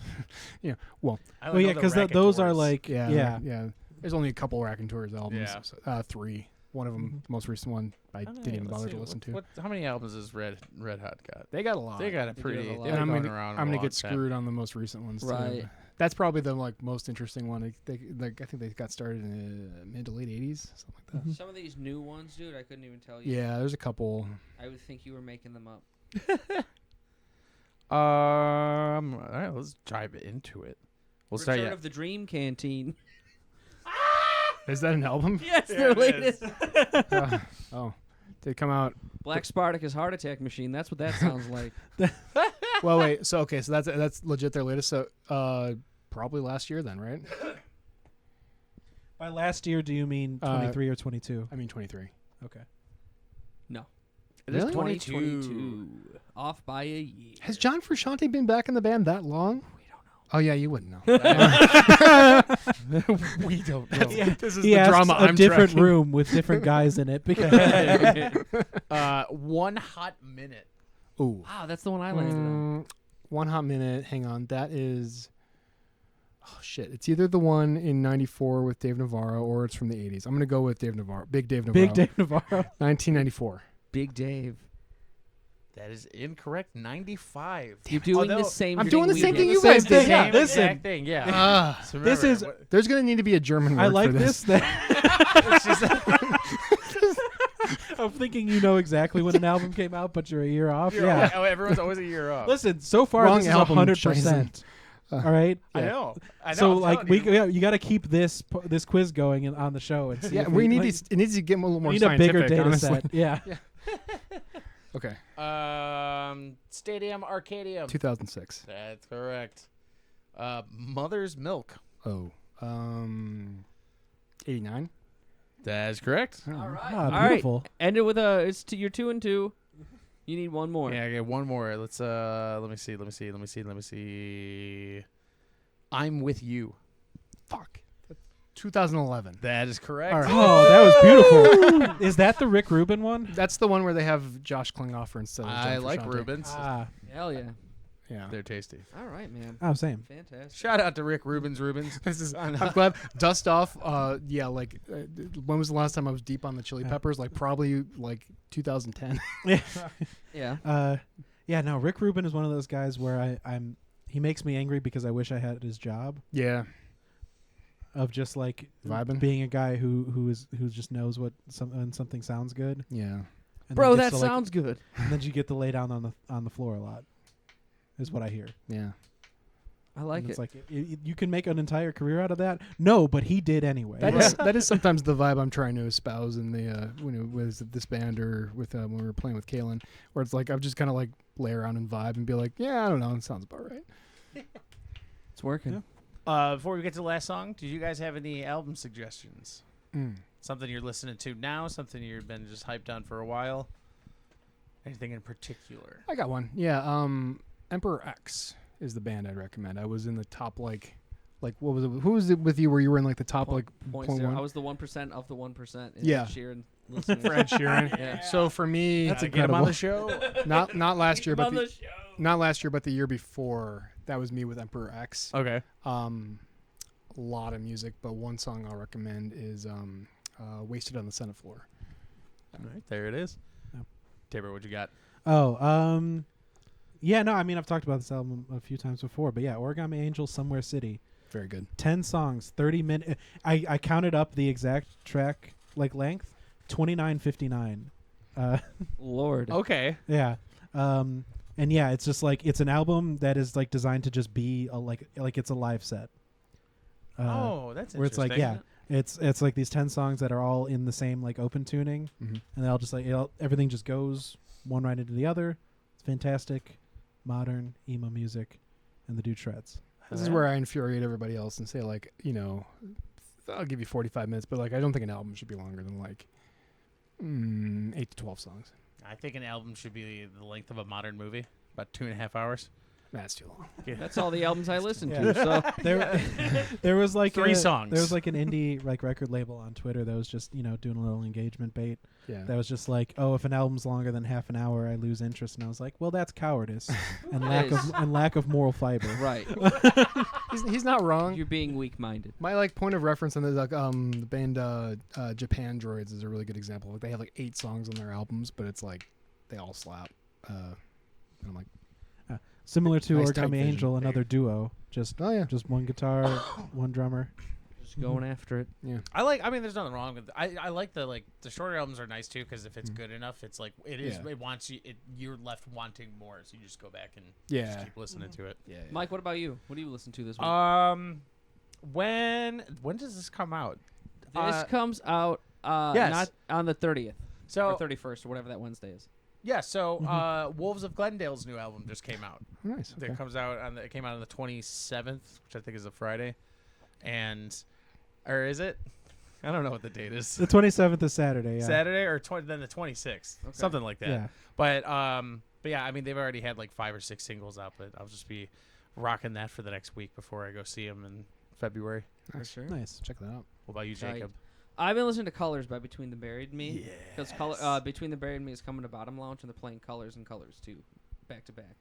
I Oh only yeah, know because the those are Raconteurs. like yeah. There's only a couple Raconteurs albums. Yeah. 3. One of them, the most recent one, I didn't even bother to listen to. How many albums has Red Hot got? They got a lot. They got a They do pretty. have a lot. They've And been I'm going around. I'm a gonna long get time. screwed on the most recent ones Right. too. That's probably the like most interesting one. I think they got started in the mid to late 80s, something like that. Some of these new ones, dude, I couldn't even tell you. Yeah, there's a couple. I would think you were making them up. All right, let's dive into it. We'll start. Return of the Dream Canteen. Is that an album? Yes, their latest. Oh, did it come out? Black Spartacus Heart Attack Machine. That's what that sounds like. Well, wait. So okay, so that's legit their latest. So probably last year then, right? By last year, do you mean 23 or 22? I mean 23. Okay. No. It is Really? 2022. Off by a year. Has John Frusciante been back in the band that long? We don't know. Oh yeah, you wouldn't know. We don't know. This is He the asked drama a I'm different tracking. room with different guys in it because 1 hot minute. Ooh. Wow, that's the one I landed on. 1 hot minute. Hang on. That is. Oh shit! It's either the one in '94 with Dave Navarro or it's from the '80s. I'm gonna go with Dave Navarro. Big Dave Navarro. Big Dave Navarro. 1994. Big Dave. That is incorrect. 95. You're doing Although- the same I'm thing doing the we same did. thing you Same guys thing, did. yeah. Same Listen. exact thing. Yeah. Ah, So This remember, is- what- there's gonna need to be a German word I like for this. I'm thinking you know exactly when an album came out, but you're a year off. You're yeah. right. Oh, everyone's always a year off. Listen, so far Wrong this is album, 100%. All right. I Yeah. know. So I'm like telling you. you got to keep this quiz going on the show and see. Yeah, if we need like, to. It needs to get a little more we need a scientific. bigger data honestly. set. Yeah. Okay. Stadium Arcadium. 2006. That's correct. Mother's Milk. Oh. 89. That's correct. All right. Ah, All right. beautiful. End it with a. You're 2 and 2. You need one more. Yeah, I get one more. Let's let me see. I'm with you. Fuck. 2011. That is correct. All right. Oh, that was beautiful. Is that the Rick Rubin one? That's the one where they have Josh Klinghoffer instead of John I like Frusciante. Rubens. Ah, Hell yeah. Yeah. They're tasty. All right, man. oh, same. Fantastic. Shout out to Rick Rubens. This is. I'm glad. Dust off. Yeah. Like, when was the last time I was deep on the Chili Peppers? Like, probably like 2010. Yeah. Yeah. No, Rick Rubin is one of those guys where he makes me angry because I wish I had his job Yeah. of just like Vibing. being a guy who just knows when something sounds good. Yeah. And Bro, then that gets to, like, sounds good. And then you get to lay down on the floor a lot. Is what I hear. Yeah. I like And it. it's like you can make an entire career out of that. No, but he did anyway. That is sometimes the vibe I'm trying to espouse in the when it was this band or with when we were playing with Kalen, where it's like I'm just kind of like lay around and vibe and be like, yeah, I don't know, it sounds about right. It's working. Yeah. Before we get to the last song, did you guys have any album suggestions? Mm. Something you're listening to now? Something you've been just hyped on for a while? Anything in particular? I got one. Yeah. Emperor X is the band I'd recommend. I was in the top like what was it? Who was it with you where you were in like the top like Point point zero. I one? was the 1% of the 1%. Yeah. Sheeran listeners. Fred Sheeran. Yeah. So for me, That's Get him on incredible. the show. not last year, but On the show. not last year, but the year before. That was me with Emperor X. Okay. lot of music, but one song I'll recommend is "Wasted on the Senate Floor." All right, there it is. Yeah. Tabor, what you got? Oh, yeah, no, I mean, I've talked about this album a few times before, but yeah, Origami Angel, Somewhere City. Very good. 10 songs, 30 minutes. I counted up the exact track length, 29:59. Lord. Okay. Yeah. And yeah, it's just like it's an album that is like designed to just be like it's a live set. Oh, that's where it's interesting. like it's like these 10 songs that are all in the same like open tuning, Mhm. and they all just like everything just goes one right into the other. It's fantastic, modern emo music, and the dude shreds. This is where I infuriate everybody else and say, like, I'll give you 45 minutes, but like I don't think an album should be longer than like 8 to 12 songs. I think an album should be the length of a modern movie, about 2.5 hours. That's too long. That's all the albums I listen Yeah. to. So There was like 3 songs. There was like an indie like record label on Twitter that was just doing a little engagement bait. Yeah. That was just like, oh, if an album's longer than half an hour, I lose interest. And I was like, well, that's cowardice and lack of moral fiber. right, he's not wrong. you're being weak-minded. My like point of reference on the the band Japan Droids is a really good example. Like they have like 8 songs on their albums, but it's like they all slap. And I'm like, Similar to Nice tight Origami vision. Angel, another duo. Just oh yeah, one guitar, one drummer. Just going after it. yeah. I mean, there's nothing wrong with it. I like the shorter albums are nice too, because if it's Mhm. good enough, it's like it is. Yeah. It wants you. You're left wanting more, so you just go back and Yeah. just keep listening to it. Yeah. Mike, what about you? What do you listen to this week? When does this come out? this comes out yes. not on the 30th So or 31st or whatever that Wednesday is. yeah, so Wolves of Glendale's new album just came out. Nice. It comes out it came out on the 27th, which I think is a Friday, or is it? I don't know what the date is. The 27th is Saturday. Yeah. Saturday or then the 26th, Okay. something like that. Yeah. But yeah, I mean they've already had like 5 or 6 singles out, but I'll just be rocking that for the next week before I go see them in February. For sure. Nice. Check that out. What about you, Tight. Jacob? I've been listening to Colors by Between the Buried and Me. Yes. Because Between the Buried and Me is coming to Bottom Lounge, and they're playing Colors and Colors too, back to back.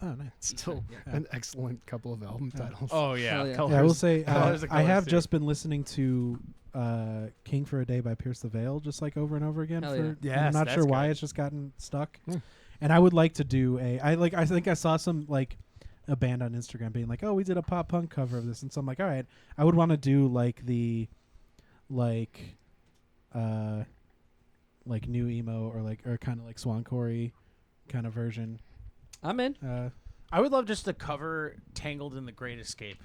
Oh, nice. Still Yeah. an excellent couple of album titles. Oh yeah, Hell yeah. Yeah, I will say Colors of I have Colors, just been listening to King for a Day by Pierce the Veil just like over and over again. Hell for, yeah. and Yes, I'm not that's sure why good. it's just gotten stuck. Hmm. And I would like to do I think I saw some like a band on Instagram being like, oh, we did a pop punk cover of this, and so I'm like, all right, I would want to do like the like new emo or kind of like Swancore kind of version. I'm in. I would love just to cover "Tangled in the Great Escape"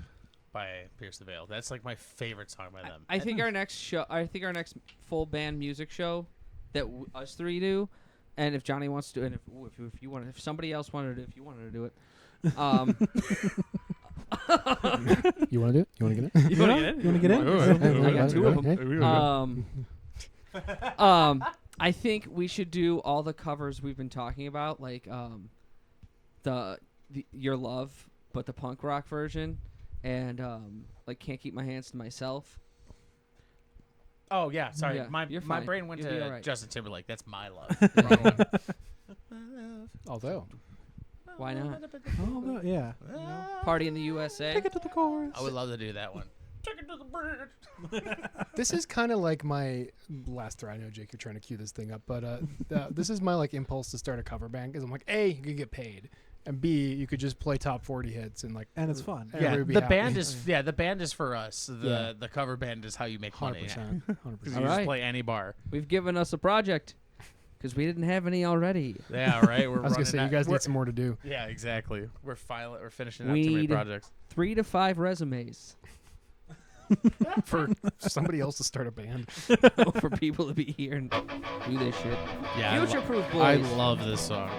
by Pierce the Veil. That's like my favorite song by them. I think our next show. I think our next full band music show that us 3 do, and if Johnny wants to, and if you want, if somebody else wanted to, if you wanted to do it, You want to do it? You want to get it? You want to get in? You wanna get in? I got 2 of Okay. them. I think we should do all the covers we've been talking about, like the Your Love, but the punk rock version, and like Can't Keep My Hands to Myself. Oh yeah, sorry. Yeah, my you're my fine. brain went You'll be to all right. Justin Timberlake. That's my love. Wrong one. Although, Why not? Oh no, yeah. Party in the USA. Take it to the chorus. I would love to do that one. Take it to the bridge. this is kind of like my last throw. I know, Jake, you're trying to cue this thing up, but this is my like impulse to start a cover band because I'm like, A, you could get paid, and B, you could just play top 40 hits and like, And it's fun. Yeah, everybody would be the happy. band is for us. The cover band is how you make money. 100%. 'Cause 100%. you All just right. play any bar. We've given us a project because we didn't have any already. Yeah, right. We're I was gonna say you guys we're- need some more to do. Yeah, exactly. We're finishing We out too many need- projects. 3 to 5 resumes For somebody else to start a band. for people to be here and do this shit. Yeah, Future-proof boys. I love this song.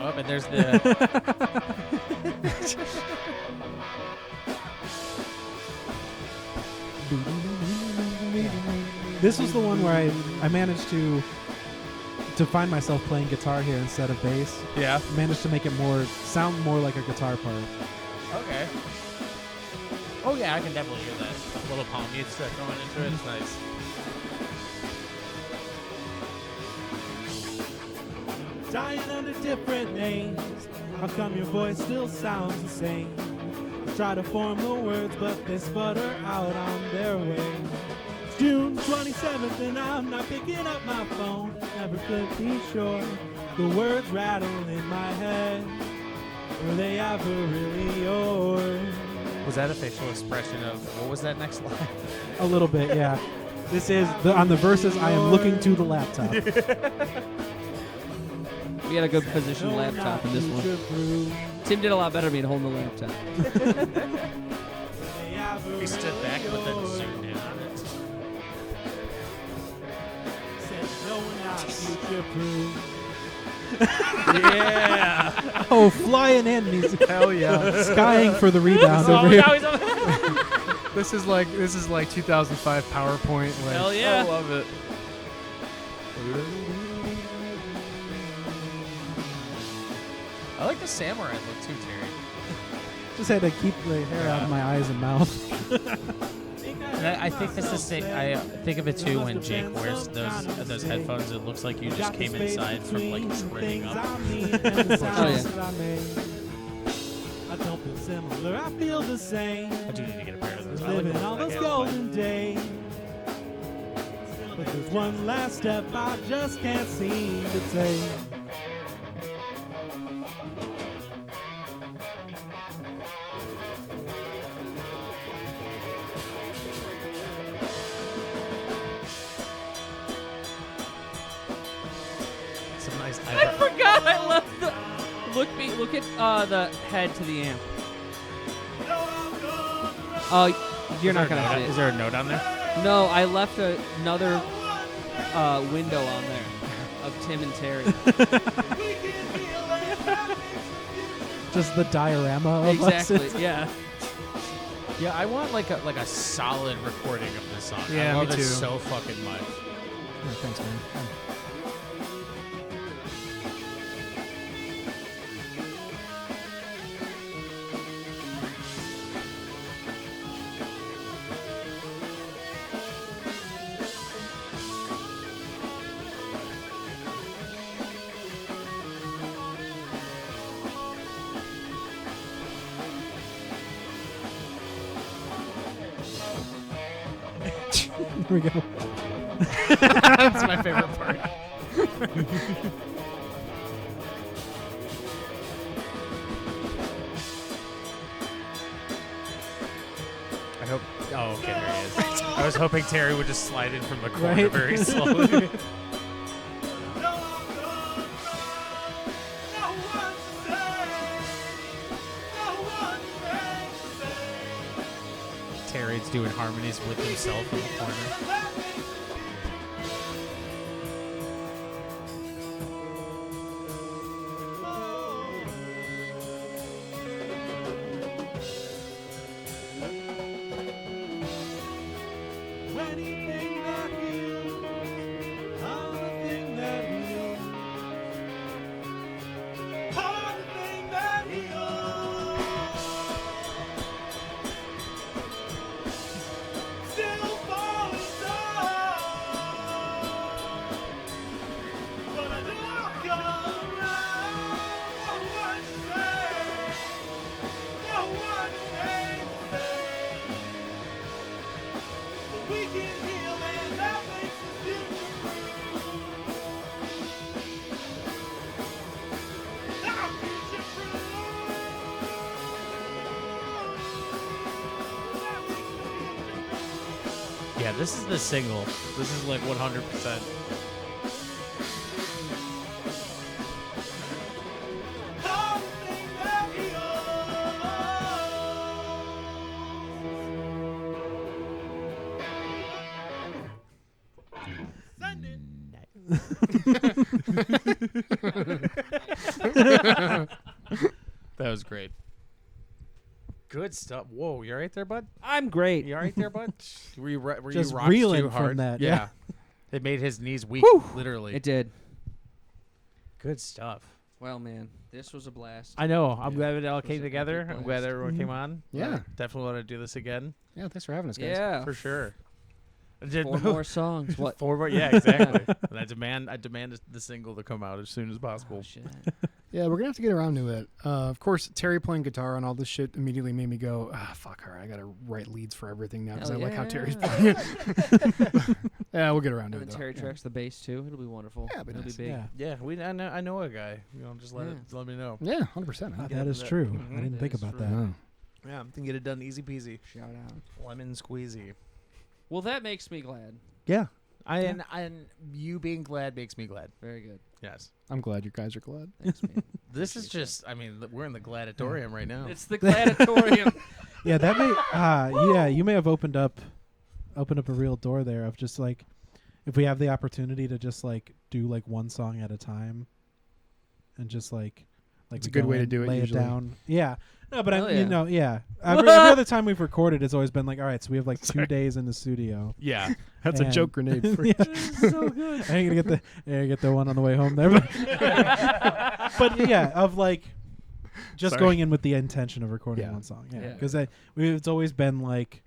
Oh, and there's the. This was the one where I managed to find myself playing guitar here instead of bass. Yeah. Managed to make it sound more like a guitar part. Okay. Oh yeah, I can definitely hear that. A little palm mutes going into it. It's nice. Dying under different names. How come your voice still sounds the same? Try to form the words, but they sputter out on their way. It's June 27th and I'm not picking up my phone. Never could be sure. The words rattle in my head. Were they ever really yours? Was that a facial expression of what was that next line? A little bit, yeah. This is on the verses. I am looking to the laptop. We had a good position laptop in this one. Tim did a lot better than me at holding the laptop. We stood back but then zoomed in on it. Yeah. Oh, flying in. He's Hell yeah. skying for the rebound Oh, over here. now he's on. This is like 2005 PowerPoint. Like, Hell yeah. I love it. I like the samurai look too, Terry. Just had to keep the hair out of my eyes and mouth. And I think this is I think of it too when Jake wears those headphones. It looks like you just came inside from like trimming up. Oh, yeah. I don't feel similar, I feel the same. I do need to get a pair of those. I like Living the all look those I have, golden days. But there's one last step I just can't seem to take. Some nice I forgot I left the... Look at the head to the amp. Oh, you're not going to see Is it. there a note on there? No, I left another window on there of Tim and Terry. Just the diorama of us. Exactly, yeah. Yeah, I want like a solid recording of this song. Yeah, I love me it too. so fucking much. Oh, thanks, man. Here we go. That's my favorite part. I hope. Oh, okay, there he is. I was hoping Terry would just slide in from the corner Right? very slowly. Terry's doing harmonies with himself in the corner. Anything that heals, anything that heals, anything that heals, still falling down. But I don't come around. No one says, no one says. We can heal and that makes us beautiful. Our future proof. That makes us beautiful. Yeah, this is the single. This is like 100%. Everything that heals. Send it. That was great. Good stuff. Whoa, you all right there, bud? I'm great. You all right there, bud? Were Just you rocked reeling too from hard? that, Yeah. yeah. It made his knees weak, literally. It did. Good stuff. Well, man, this was a blast. I know. I'm glad it all Was came a together. big I'm glad blast. everyone came on. Yeah. Definitely want to do this again. Yeah, thanks for having us, guys. Yeah. For sure. 4 more songs. What? 4 more? Yeah, exactly. And I demand the single to come out as soon as possible. Oh, shit. Yeah, we're gonna have to get around to it. Of course, Terry playing guitar on all this shit immediately made me go, fuck her. I gotta write leads for everything now because I Hell like how yeah. Terry's playing it. Yeah, we'll get around to And it. then though. Terry tracks the bass too. It'll be wonderful. Yeah, it'll be It'll nice. be big. Yeah. Yeah, I know a guy. Just Yeah. let me know. Yeah, 100%. Ah, Huh? that is that. true. Mhm. I didn't That think is about true. that. No. Yeah, I can get it done easy peasy. Shout out. Lemon squeezy. Well, that makes me glad. Yeah. And you being glad makes me glad. Very good. Yes. I'm glad you guys are glad. Thanks, man. This is just, we're in the gladiatorium right now. It's the gladiatorium. Yeah, that may. Yeah, you may have opened up a real door there of just like, if we have the opportunity to just like do like one song at a time, and just like It's we a good go way to in, do it lay usually. it down. Yeah. No, but Hell I, yeah. you know, yeah. Every other time we've recorded, it's always been like, all right, so we have like 2 days in the studio. Yeah. That's a And- joke grenade. For Yeah. So good. I ain't gonna get the one on the way home there, but yeah, of like just Sorry. going in with the intention of recording Yeah. one song. Yeah, Yeah. because it's always been like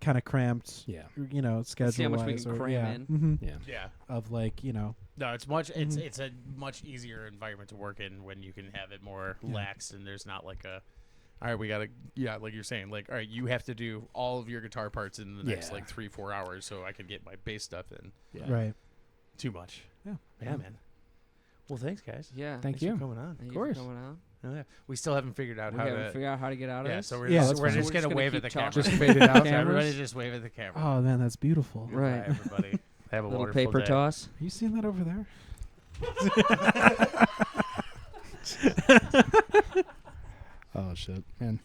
kind of cramped. Yeah. You know, schedule see how much we wise, can or, cram yeah. in. Mhm. Yeah. Yeah. Of like, you know, No, it's much. Mhm. It's a much easier environment to work in when you can have it more Yeah. lax and there's not like a. All right, we gotta. Yeah, like you're saying, like all right, you have to do all of your guitar parts in the next Yeah. like 3-4 hours so I can get my bass stuff in. Yeah. right? Too much. Yeah. Yeah, man. Well, thanks, guys. Yeah. Thank Thanks you. for coming on. Thank you course. for coming out. Oh, yeah. We still haven't figured out We how haven't to. figured out how to get out of Yeah, this. so we're Yeah, just, that's we're fine. just We're gonna just gonna wave at keep the talking. camera. Just fade it out. Cameras? Everybody just wave at the camera. Oh man, that's beautiful. Goodbye, Right. everybody. Have a Little wonderful paper day. toss. Are you seeing that over there? Oh shit, man.